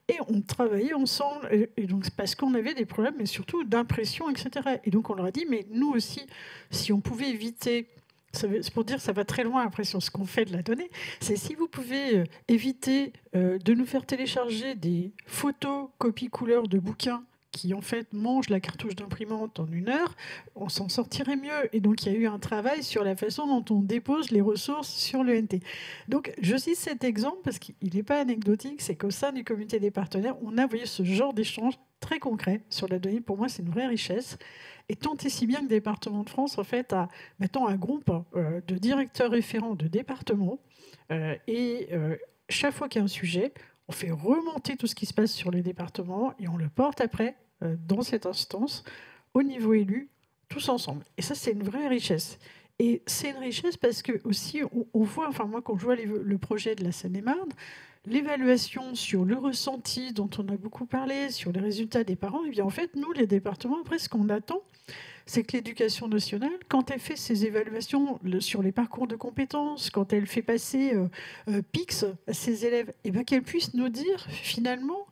Et on travaillait ensemble, et donc c'est parce qu'on avait des problèmes, mais surtout d'impression, etc. Et donc on leur a dit, mais nous aussi, si on pouvait éviter, c'est pour dire que ça va très loin après sur ce qu'on fait de la donnée, c'est si vous pouvez éviter de nous faire télécharger des photos, copies couleurs de bouquins qui en fait mangent la cartouche d'imprimante en 1 heure, on s'en sortirait mieux. Et donc il y a eu un travail sur la façon dont on dépose les ressources sur le NT. Donc je cite cet exemple parce qu'il n'est pas anecdotique, c'est qu'au sein du comité des partenaires, on a voyé ce genre d'échange très concret sur la donnée. Pour moi, c'est une vraie richesse. Et tant et si bien que le département de France, en fait, a maintenant un groupe de directeurs référents de départements chaque fois qu'il y a un sujet, on fait remonter tout ce qui se passe sur les départements et on le porte après dans cette instance au niveau élu, tous ensemble. Et ça, c'est une vraie richesse. Et c'est une richesse parce que aussi, on voit, enfin moi, quand je vois le projet de la Seine-et-Marne, l'évaluation sur le ressenti dont on a beaucoup parlé, sur les résultats des parents, et bien en fait, nous, les départements, après, ce qu'on attend, c'est que l'éducation nationale, quand elle fait ses évaluations sur les parcours de compétences, quand elle fait passer PIX à ses élèves, et bien qu'elle puisse nous dire, finalement,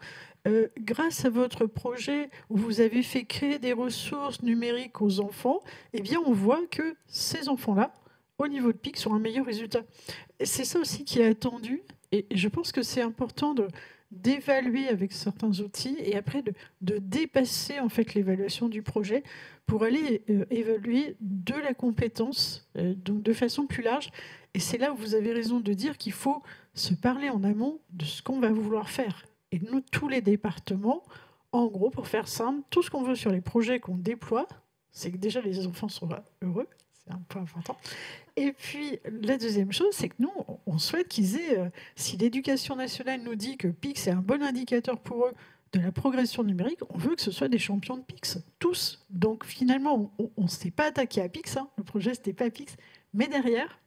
grâce à votre projet où vous avez fait créer des ressources numériques aux enfants, eh bien on voit que ces enfants-là, au niveau de PIX, ont un meilleur résultat. C'est ça aussi qui est attendu, et je pense que c'est important d'évaluer avec certains outils et après de dépasser en fait l'évaluation du projet pour aller évaluer de la compétence, donc de façon plus large. Et c'est là où vous avez raison de dire qu'il faut se parler en amont de ce qu'on va vouloir faire. Et nous, tous les départements, en gros, pour faire simple, tout ce qu'on veut sur les projets qu'on déploie, c'est que déjà les enfants sont heureux, c'est un point important. Et puis la deuxième chose, c'est que nous, on souhaite qu'ils aient, si l'éducation nationale nous dit que PIX est un bon indicateur pour eux de la progression numérique, on veut que ce soit des champions de PIX, tous. Donc finalement, on ne s'est pas attaqué à PIX, hein, le projet c'était pas PIX, mais derrière,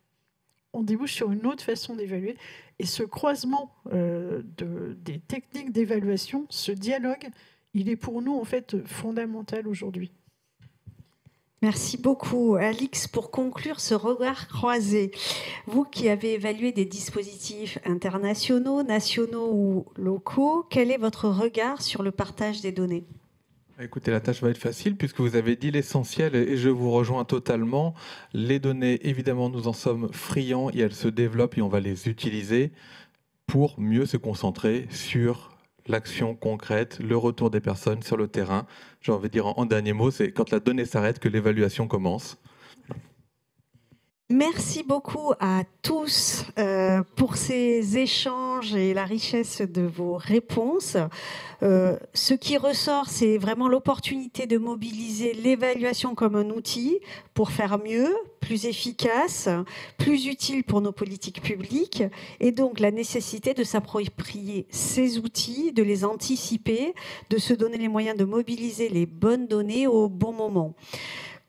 on débouche sur une autre façon d'évaluer. Et ce croisement des techniques d'évaluation, ce dialogue, il est pour nous en fait fondamental aujourd'hui. Merci beaucoup. Alix, pour conclure ce regard croisé, vous qui avez évalué des dispositifs internationaux, nationaux ou locaux, quel est votre regard sur le partage des données ? Écoutez, la tâche va être facile puisque vous avez dit l'essentiel et je vous rejoins totalement. Les données, évidemment, nous en sommes friands et elles se développent et on va les utiliser pour mieux se concentrer sur l'action concrète, le retour des personnes sur le terrain. J'ai envie de dire en dernier mot, c'est quand la donnée s'arrête que l'évaluation commence. Merci beaucoup à tous pour ces échanges et la richesse de vos réponses. Ce qui ressort, c'est vraiment l'opportunité de mobiliser l'évaluation comme un outil pour faire mieux, plus efficace, plus utile pour nos politiques publiques, et donc la nécessité de s'approprier ces outils, de les anticiper, de se donner les moyens de mobiliser les bonnes données au bon moment.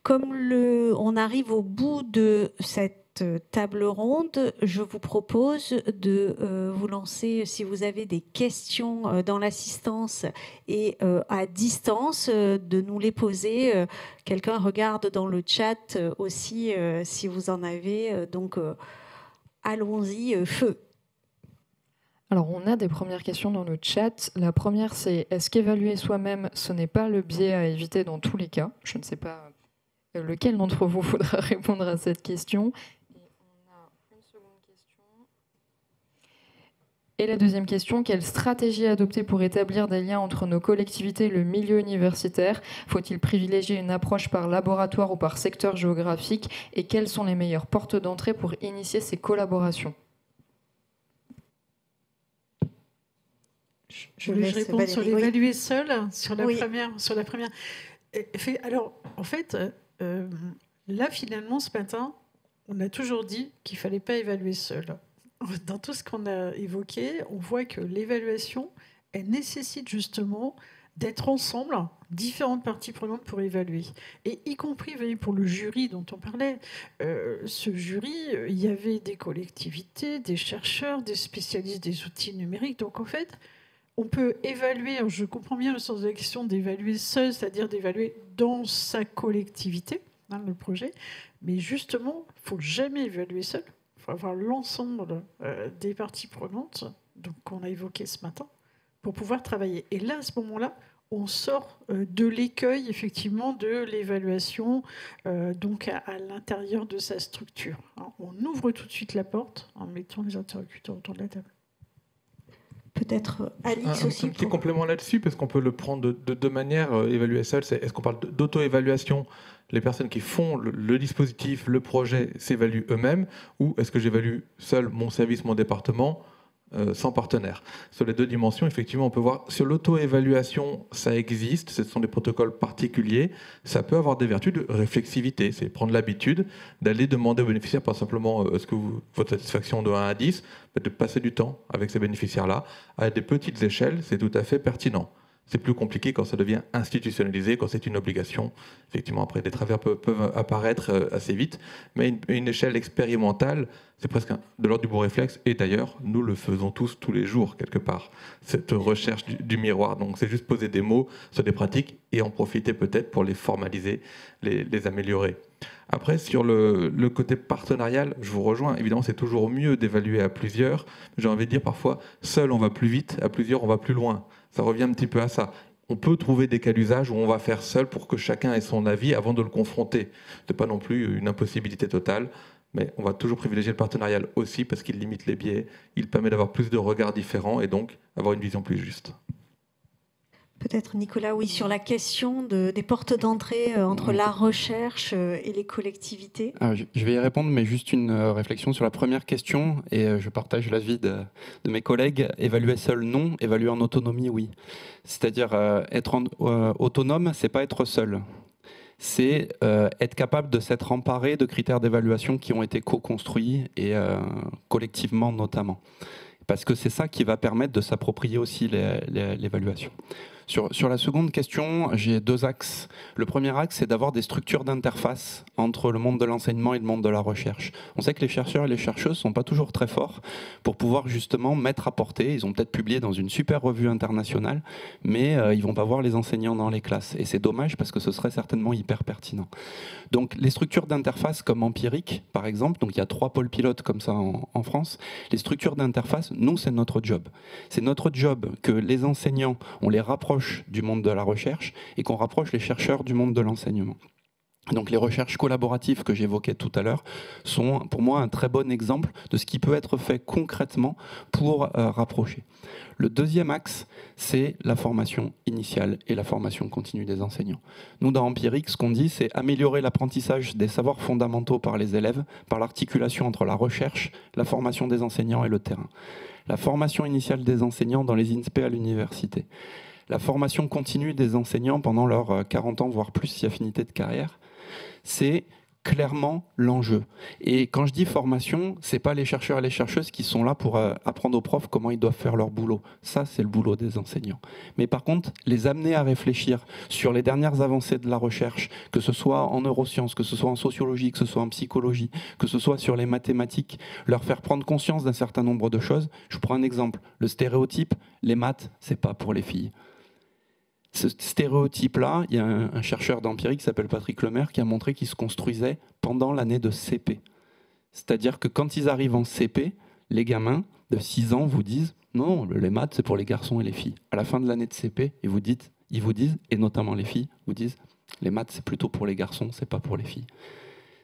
Comme on arrive au bout de cette table ronde, je vous propose de vous lancer, si vous avez des questions dans l'assistance et à distance, de nous les poser. Quelqu'un regarde dans le chat aussi si vous en avez. Donc, allons-y, feu. Alors, on a des premières questions dans le chat. La première, c'est: est-ce qu'évaluer soi-même, ce n'est pas le biais à éviter dans tous les cas ? Je ne sais pas lequel d'entre vous faudra répondre à cette question. Et on a une seconde question. Et la deuxième question: quelle stratégie adopter pour établir des liens entre nos collectivités et le milieu universitaire ? Faut-il privilégier une approche par laboratoire ou par secteur géographique ? Et quelles sont les meilleures portes d'entrée pour initier ces collaborations ? Je voulais répondre sur l'évaluer seul, sur la première. Alors, en fait, là, finalement, ce matin, on a toujours dit qu'il ne fallait pas évaluer seul. Dans tout ce qu'on a évoqué, on voit que l'évaluation, elle nécessite justement d'être ensemble, différentes parties prenantes pour évaluer. Et y compris, vous voyez, pour le jury dont on parlait, ce jury, il y avait des collectivités, des chercheurs, des spécialistes des outils numériques. Donc, en fait, on peut évaluer, je comprends bien le sens de la question d'évaluer seul, c'est-à-dire d'évaluer dans sa collectivité, le projet, mais justement, il ne faut jamais évaluer seul. Il faut avoir l'ensemble des parties prenantes qu'on a évoquées ce matin pour pouvoir travailler. Et là, à ce moment-là, on sort de l'écueil, effectivement, de l'évaluation donc à l'intérieur de sa structure. Alors, on ouvre tout de suite la porte en mettant les interlocuteurs autour de la table. Peut-être Alix aussi. Un petit complément là-dessus, parce qu'on peut le prendre de deux manières. Évaluer seul, est-ce qu'on parle d'auto-évaluation ? Les personnes qui font le dispositif, le projet, s'évaluent eux-mêmes, ou est-ce que j'évalue seul mon service, mon département, sans partenaire ? Sur les deux dimensions, effectivement, on peut voir, sur l'auto-évaluation, ça existe, ce sont des protocoles particuliers, ça peut avoir des vertus de réflexivité, c'est prendre l'habitude d'aller demander aux bénéficiaires, pas simplement est-ce que votre satisfaction de 1 à 10, mais de passer du temps avec ces bénéficiaires-là, à des petites échelles, c'est tout à fait pertinent. C'est plus compliqué quand ça devient institutionnalisé, quand c'est une obligation. Effectivement, après, des travers peuvent apparaître assez vite, mais une échelle expérimentale, c'est presque de l'ordre du bon réflexe. Et d'ailleurs, nous le faisons tous les jours, quelque part, cette recherche du miroir. Donc, c'est juste poser des mots sur des pratiques et en profiter peut-être pour les formaliser, les améliorer. Après, sur le côté partenarial, je vous rejoins. Évidemment, c'est toujours mieux d'évaluer à plusieurs. J'ai envie de dire parfois, seul on va plus vite, à plusieurs on va plus loin. Ça revient un petit peu à ça. On peut trouver des cas d'usage où on va faire seul pour que chacun ait son avis avant de le confronter. Ce n'est pas non plus une impossibilité totale. Mais on va toujours privilégier le partenarial aussi parce qu'il limite les biais, il permet d'avoir plus de regards différents et donc avoir une vision plus juste. Peut-être Nicolas, oui, sur la question des portes d'entrée entre la recherche et les collectivités. Alors, je vais y répondre, mais juste une réflexion sur la première question, et je partage l'avis de mes collègues. Évaluer seul, non. Évaluer en autonomie, oui. C'est-à-dire être autonome, c'est pas être seul. C'est être capable de s'être emparé de critères d'évaluation qui ont été co-construits et collectivement notamment. Parce que c'est ça qui va permettre de s'approprier aussi l'évaluation. Sur la seconde question, j'ai 2 axes. Le premier axe, c'est d'avoir des structures d'interface entre le monde de l'enseignement et le monde de la recherche. On sait que les chercheurs et les chercheuses ne sont pas toujours très forts pour pouvoir justement mettre à portée. Ils ont peut-être publié dans une super revue internationale, mais ils ne vont pas voir les enseignants dans les classes. Et c'est dommage parce que ce serait certainement hyper pertinent. Donc les structures d'interface comme Empirique, par exemple, donc il y a 3 pôles pilotes comme ça en France, les structures d'interface, nous, c'est notre job. C'est notre job que les enseignants, on les rapproche du monde de la recherche et qu'on rapproche les chercheurs du monde de l'enseignement. Donc les recherches collaboratives que j'évoquais tout à l'heure sont pour moi un très bon exemple de ce qui peut être fait concrètement pour rapprocher. Le deuxième axe, c'est la formation initiale et la formation continue des enseignants. Nous, dans Empirique, ce qu'on dit, c'est améliorer l'apprentissage des savoirs fondamentaux par les élèves, par l'articulation entre la recherche, la formation des enseignants et le terrain. La formation initiale des enseignants dans les INSPE à l'université. La formation continue des enseignants pendant leurs 40 ans, voire plus, si affinité de carrière, c'est clairement l'enjeu. Et quand je dis formation, c'est pas les chercheurs et les chercheuses qui sont là pour apprendre aux profs comment ils doivent faire leur boulot. Ça, c'est le boulot des enseignants. Mais par contre, les amener à réfléchir sur les dernières avancées de la recherche, que ce soit en neurosciences, que ce soit en sociologie, que ce soit en psychologie, que ce soit sur les mathématiques, leur faire prendre conscience d'un certain nombre de choses. Je vous prends un exemple. Le stéréotype, les maths, c'est pas pour les filles. Ce stéréotype-là, il y a un chercheur d'Empirique qui s'appelle Patrick Lemaire qui a montré qu'il se construisait pendant l'année de CP. C'est-à-dire que quand ils arrivent en CP, les gamins de 6 ans vous disent « Non, les maths, c'est pour les garçons et les filles ». À la fin de l'année de CP, ils vous disent, et notamment les filles, vous disent « Les maths, c'est plutôt pour les garçons, c'est pas pour les filles ».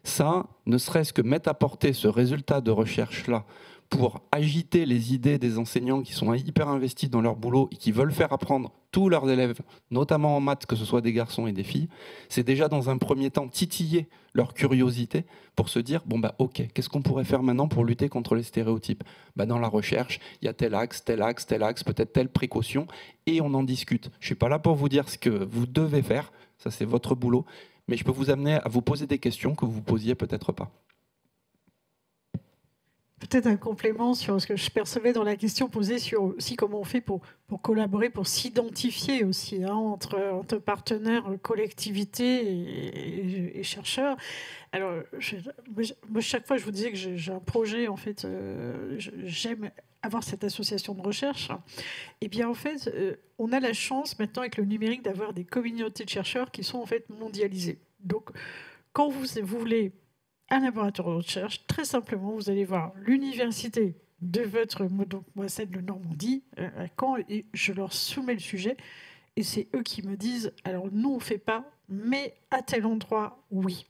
Ça, ne serait-ce que mettre à portée ce résultat de recherche-là pour agiter les idées des enseignants qui sont hyper investis dans leur boulot et qui veulent faire apprendre tous leurs élèves, notamment en maths, que ce soit des garçons et des filles, c'est déjà dans un premier temps titiller leur curiosité pour se dire, bon bah ok, qu'est-ce qu'on pourrait faire maintenant pour lutter contre les stéréotypes ? Bah, dans la recherche, il y a tel axe, peut-être telle précaution, et on en discute. Je ne suis pas là pour vous dire ce que vous devez faire, ça c'est votre boulot, mais je peux vous amener à vous poser des questions que vous posiez peut-être pas. Peut-être un complément sur ce que je percevais dans la question posée sur aussi comment on fait pour collaborer, pour s'identifier aussi entre partenaires, collectivités et chercheurs. Alors, moi, chaque fois, je vous disais que j'ai un projet, en fait, j'aime avoir cette association de recherche. Et bien, en fait, on a la chance maintenant avec le numérique d'avoir des communautés de chercheurs qui sont en fait mondialisées. Donc, quand vous voulez un laboratoire de recherche, très simplement, vous allez voir l'université de votre, donc moi celle de Normandie, à Caen, et je leur soumets le sujet, et c'est eux qui me disent, alors nous on ne fait pas, mais à tel endroit, oui.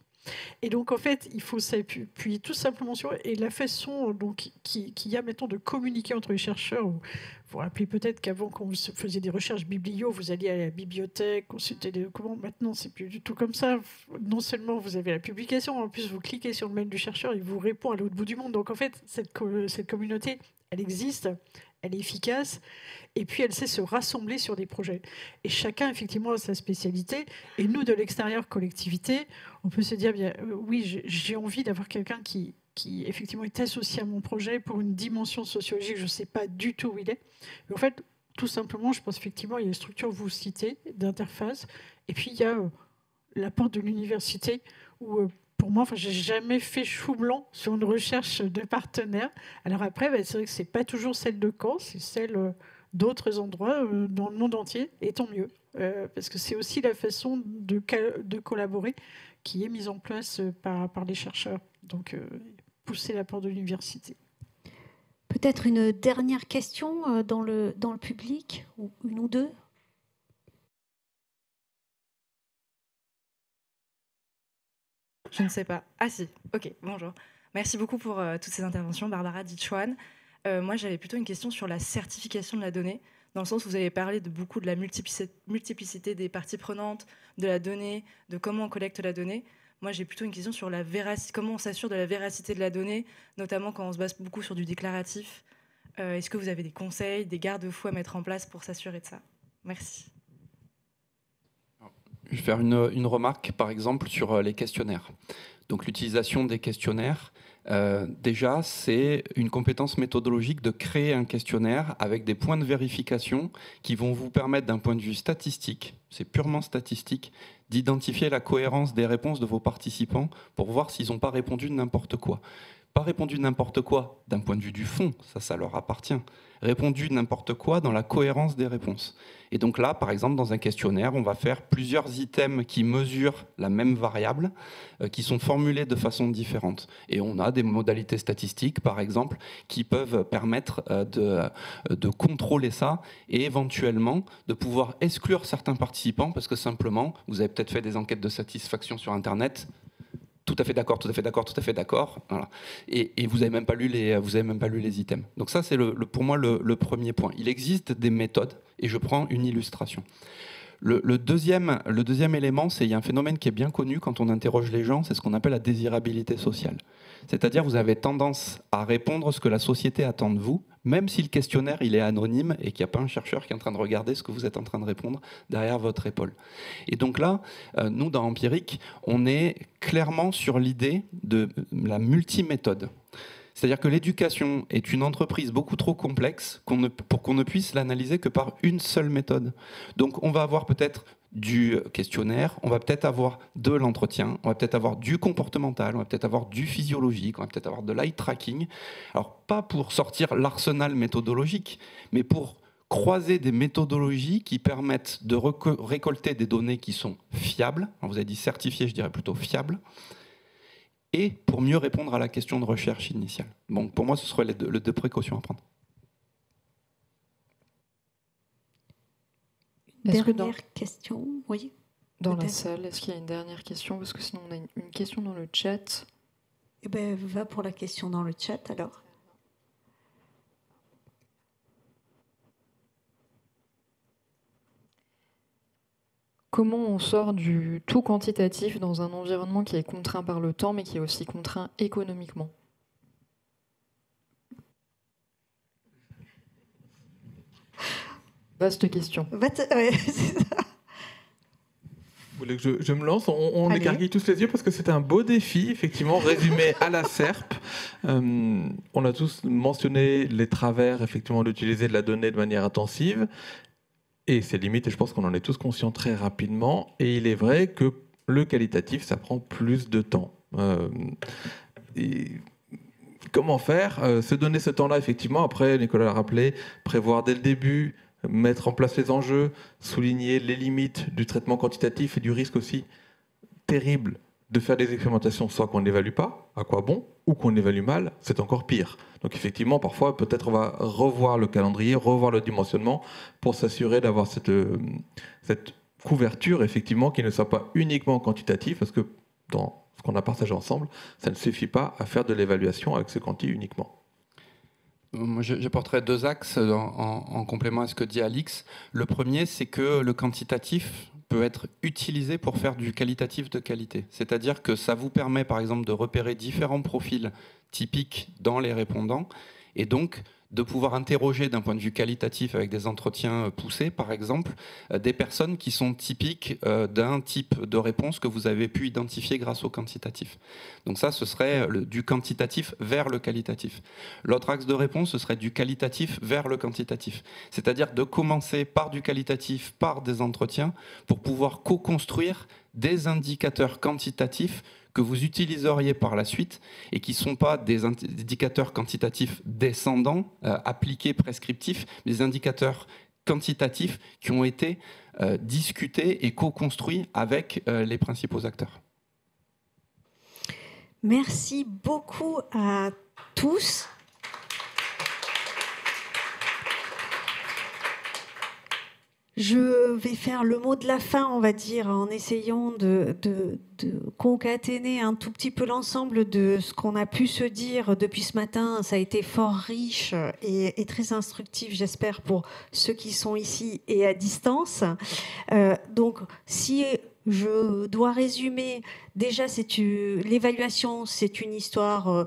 Et donc, en fait, il faut s'appuyer tout simplement sur... Et la façon qu'il y a maintenant de communiquer entre les chercheurs, vous vous rappelez peut-être qu'avant, quand vous faisiez des recherches biblio, vous alliez à la bibliothèque, consulter des documents. Maintenant, c'est plus du tout comme ça. Non seulement vous avez la publication, en plus, vous cliquez sur le mail du chercheur, il vous répond à l'autre bout du monde. Donc, en fait, cette communauté, elle existe, elle est efficace, et puis elle sait se rassembler sur des projets. Et chacun, effectivement, a sa spécialité. Et nous, de l'extérieur, collectivité, on peut se dire, bien, oui, j'ai envie d'avoir quelqu'un qui effectivement est associé à mon projet pour une dimension sociologique, je ne sais pas du tout où il est. Mais en fait, tout simplement, je pense effectivement, il y a une structure, vous citez, d'interface, et puis il y a l'apport de l'université, où pour moi, j'ai jamais fait chou blanc sur une recherche de partenaires. Alors après, c'est vrai que c'est pas toujours celle de Caen, c'est celle d'autres endroits dans le monde entier, et tant mieux, parce que c'est aussi la façon de collaborer qui est mise en place par les chercheurs. Donc, pousser l'apport de l'université. Peut-être une dernière question dans le public, ou une ou deux ? Je ne sais pas. Ah si, ok, bonjour. Merci beaucoup pour toutes ces interventions, Barbara Ditchwan. Moi, j'avais plutôt une question sur la certification de la donnée, dans le sens où vous avez parlé beaucoup de la multiplicité des parties prenantes, de la donnée, de comment on collecte la donnée. Moi, j'ai plutôt une question sur comment on s'assure de la véracité de la donnée, notamment quand on se base beaucoup sur du déclaratif. Est-ce que vous avez des conseils, des garde-fous à mettre en place pour s'assurer de ça? Merci. Je vais faire une remarque, par exemple, sur les questionnaires. Donc, l'utilisation des questionnaires, déjà, c'est une compétence méthodologique de créer un questionnaire avec des points de vérification qui vont vous permettre, d'un point de vue statistique, c'est purement statistique, d'identifier la cohérence des réponses de vos participants pour voir s'ils n'ont pas répondu n'importe quoi. Pas répondu n'importe quoi d'un point de vue du fond, ça leur appartient. Répondu n'importe quoi dans la cohérence des réponses. Et donc là, par exemple, dans un questionnaire, on va faire plusieurs items qui mesurent la même variable, qui sont formulés de façon différente. Et on a des modalités statistiques, par exemple, qui peuvent permettre de contrôler ça et éventuellement de pouvoir exclure certains participants parce que simplement, vous avez peut-être fait des enquêtes de satisfaction sur Internet. Tout à fait d'accord, tout à fait d'accord, tout à fait d'accord. Voilà. Et vous n'avez même pas lu les items. Donc ça, c'est pour moi le premier point. Il existe des méthodes, et je prends une illustration. Le deuxième élément, c'est qu'il y a un phénomène qui est bien connu quand on interroge les gens, c'est ce qu'on appelle la désirabilité sociale. C'est-à-dire vous avez tendance à répondre ce que la société attend de vous, même si le questionnaire il est anonyme et qu'il n'y a pas un chercheur qui est en train de regarder ce que vous êtes en train de répondre derrière votre épaule. Et donc là, nous, dans Empirique, on est clairement sur l'idée de la multiméthode. C'est-à-dire que l'éducation est une entreprise beaucoup trop complexe pour qu'on ne puisse l'analyser que par une seule méthode. Donc on va avoir peut-être du questionnaire, on va peut-être avoir de l'entretien, on va peut-être avoir du comportemental, on va peut-être avoir du physiologique, on va peut-être avoir de l'eye tracking. Alors pas pour sortir l'arsenal méthodologique, mais pour croiser des méthodologies qui permettent de récolter des données qui sont fiables. Alors, vous avez dit certifiées, je dirais plutôt fiables. Et pour mieux répondre à la question de recherche initiale. Bon, pour moi, ce seraient les deux précautions à prendre. Dernière question, oui. Dans la salle, est-ce qu'il y a une dernière question? Parce que sinon, on a une question dans le chat. Eh bien, va pour la question dans le chat, alors. Comment on sort du tout quantitatif dans un environnement qui est contraint par le temps, mais qui est aussi contraint économiquement? Vaste question. Ouais, c'est ça. Vous voulez que je me lance? On écarquille tous les yeux parce que c'est un beau défi, effectivement, résumé à la SERP. On a tous mentionné les travers, effectivement, d'utiliser de la donnée de manière intensive. Et ses limites, et je pense qu'on en est tous conscients très rapidement. Et il est vrai que le qualitatif, ça prend plus de temps. Comment faire? Se donner ce temps-là, effectivement, après, Nicolas l'a rappelé, prévoir dès le début, mettre en place les enjeux, souligner les limites du traitement quantitatif et du risque aussi terrible de faire des expérimentations soit qu'on n'évalue pas, à quoi bon, ou qu'on évalue mal, c'est encore pire. Donc effectivement, parfois, peut-être on va revoir le calendrier, revoir le dimensionnement pour s'assurer d'avoir cette couverture, effectivement, qui ne soit pas uniquement quantitative, parce que dans ce qu'on a partagé ensemble, ça ne suffit pas à faire de l'évaluation avec ce quanti uniquement. Moi, j'apporterai deux axes en complément à ce que dit Alix. Le premier, c'est que le quantitatif peut être utilisé pour faire du qualitatif de qualité. C'est-à-dire que ça vous permet, par exemple, de repérer différents profils typiques dans les répondants et donc de pouvoir interroger d'un point de vue qualitatif avec des entretiens poussés, par exemple, des personnes qui sont typiques d'un type de réponse que vous avez pu identifier grâce au quantitatif. Donc ça, ce serait du quantitatif vers le qualitatif. L'autre axe de réponse, ce serait du qualitatif vers le quantitatif. C'est-à-dire de commencer par du qualitatif, par des entretiens, pour pouvoir co-construire des indicateurs quantitatifs que vous utiliseriez par la suite et qui ne sont pas des indicateurs quantitatifs descendants, appliqués, prescriptifs, mais des indicateurs quantitatifs qui ont été discutés et co-construits avec les principaux acteurs. Merci beaucoup à tous. Je vais faire le mot de la fin, on va dire, en essayant de concaténer un tout petit peu l'ensemble de ce qu'on a pu se dire depuis ce matin. Ça a été fort riche et très instructif, j'espère, pour ceux qui sont ici et à distance. Donc, si je dois résumer, déjà, l'évaluation, c'est une histoire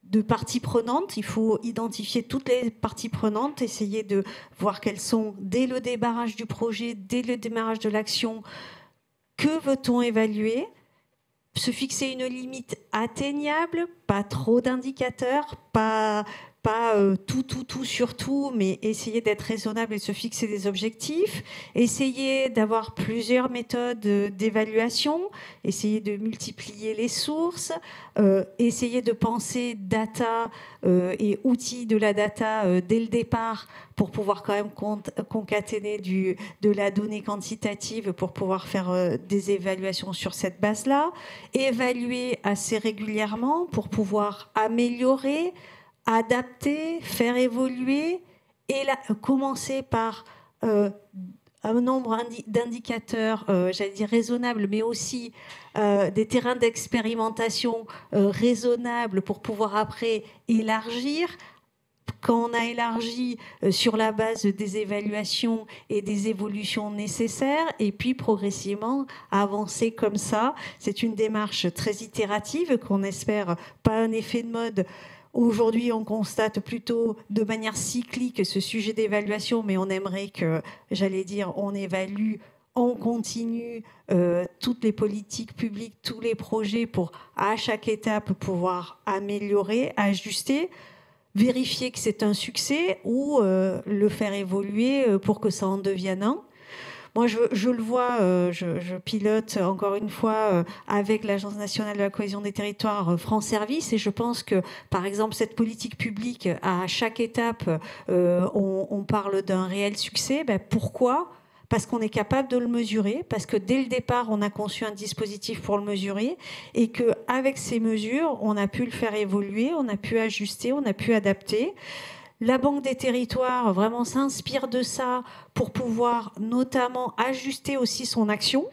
de parties prenantes. Il faut identifier toutes les parties prenantes, essayer de voir quelles sont, dès le démarrage du projet, dès le démarrage de l'action, que veut-on évaluer, se fixer une limite atteignable, pas trop d'indicateurs, pas tout sur tout, mais essayer d'être raisonnable et de se fixer des objectifs, essayer d'avoir plusieurs méthodes d'évaluation, essayer de multiplier les sources, essayer de penser data et outils de la data dès le départ pour pouvoir quand même concaténer de la donnée quantitative pour pouvoir faire des évaluations sur cette base-là, évaluer assez régulièrement pour pouvoir améliorer, adapter, faire évoluer et commencer par un nombre d'indicateurs, j'allais dire raisonnables, mais aussi des terrains d'expérimentation raisonnables pour pouvoir après élargir. Quand on a élargi sur la base des évaluations et des évolutions nécessaires, et puis progressivement avancer comme ça. C'est une démarche très itérative qu'on espère pas un effet de mode. Aujourd'hui, on constate plutôt de manière cyclique ce sujet d'évaluation, mais on aimerait que, j'allais dire, on évalue en continu toutes les politiques publiques, tous les projets pour, à chaque étape, pouvoir améliorer, ajuster, vérifier que c'est un succès ou le faire évoluer pour que ça en devienne un. Moi, je le vois, je pilote encore une fois avec l'Agence nationale de la cohésion des territoires France Service, et je pense que, par exemple, cette politique publique, à chaque étape, on parle d'un réel succès. Ben, pourquoi ? Parce qu'on est capable de le mesurer, parce que dès le départ, on a conçu un dispositif pour le mesurer, et qu'avec ces mesures, on a pu le faire évoluer, on a pu ajuster, on a pu adapter. La Banque des territoires vraiment s'inspire de ça pour pouvoir notamment ajuster aussi son action.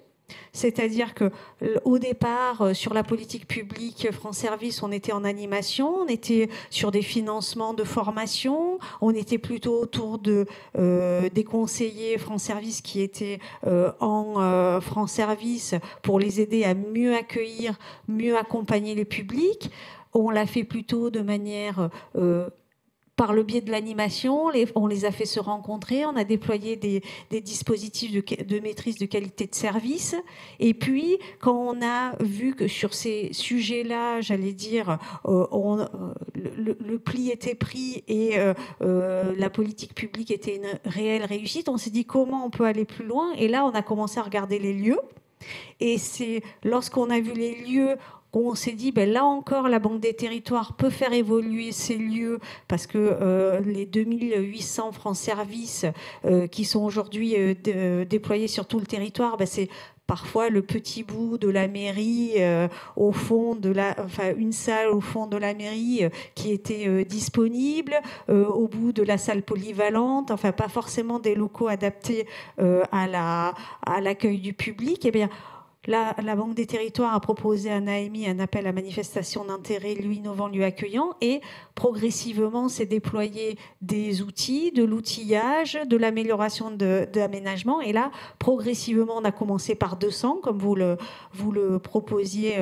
C'est-à-dire qu'au départ, sur la politique publique France Service, on était en animation, on était sur des financements de formation, on était plutôt autour des conseillers France Service qui étaient en France Service pour les aider à mieux accueillir, mieux accompagner les publics. On l'a fait plutôt de manière... par le biais de l'animation, on les a fait se rencontrer, on a déployé des dispositifs de maîtrise de qualité de service. Et puis, quand on a vu que sur ces sujets-là, j'allais dire, le pli était pris et la politique publique était une réelle réussite, on s'est dit comment on peut aller plus loin. Et là, on a commencé à regarder les lieux. Et c'est lorsqu'on a vu les lieux... on s'est dit, ben là encore, la Banque des territoires peut faire évoluer ces lieux parce que les 2800 France Service qui sont aujourd'hui déployés sur tout le territoire, ben c'est parfois le petit bout de la mairie, au fond une salle au fond de la mairie qui était disponible, au bout de la salle polyvalente, enfin pas forcément des locaux adaptés à l'accueil du public. Eh bien, la Banque des territoires a proposé à AMI un appel à manifestation d'intérêt, lieu innovant, lieu accueillant, et progressivement s'est déployé des outils, de l'outillage, de l'amélioration de l'aménagement. Et là, progressivement, on a commencé par 200, comme vous le proposiez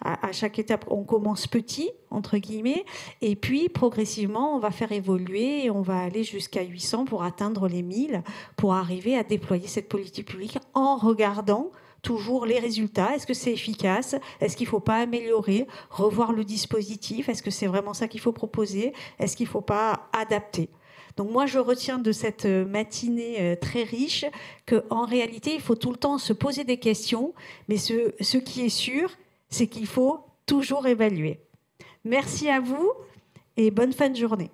à chaque étape. On commence petit, entre guillemets, et puis progressivement, on va faire évoluer et on va aller jusqu'à 800 pour atteindre les 1000, pour arriver à déployer cette politique publique en regardant toujours les résultats. Est-ce que c'est efficace ? Est-ce qu'il ne faut pas améliorer, revoir le dispositif ? Est-ce que c'est vraiment ça qu'il faut proposer ? Est-ce qu'il ne faut pas adapter ? Donc moi, je retiens de cette matinée très riche qu'en réalité, il faut tout le temps se poser des questions, mais ce qui est sûr, c'est qu'il faut toujours évaluer. Merci à vous et bonne fin de journée.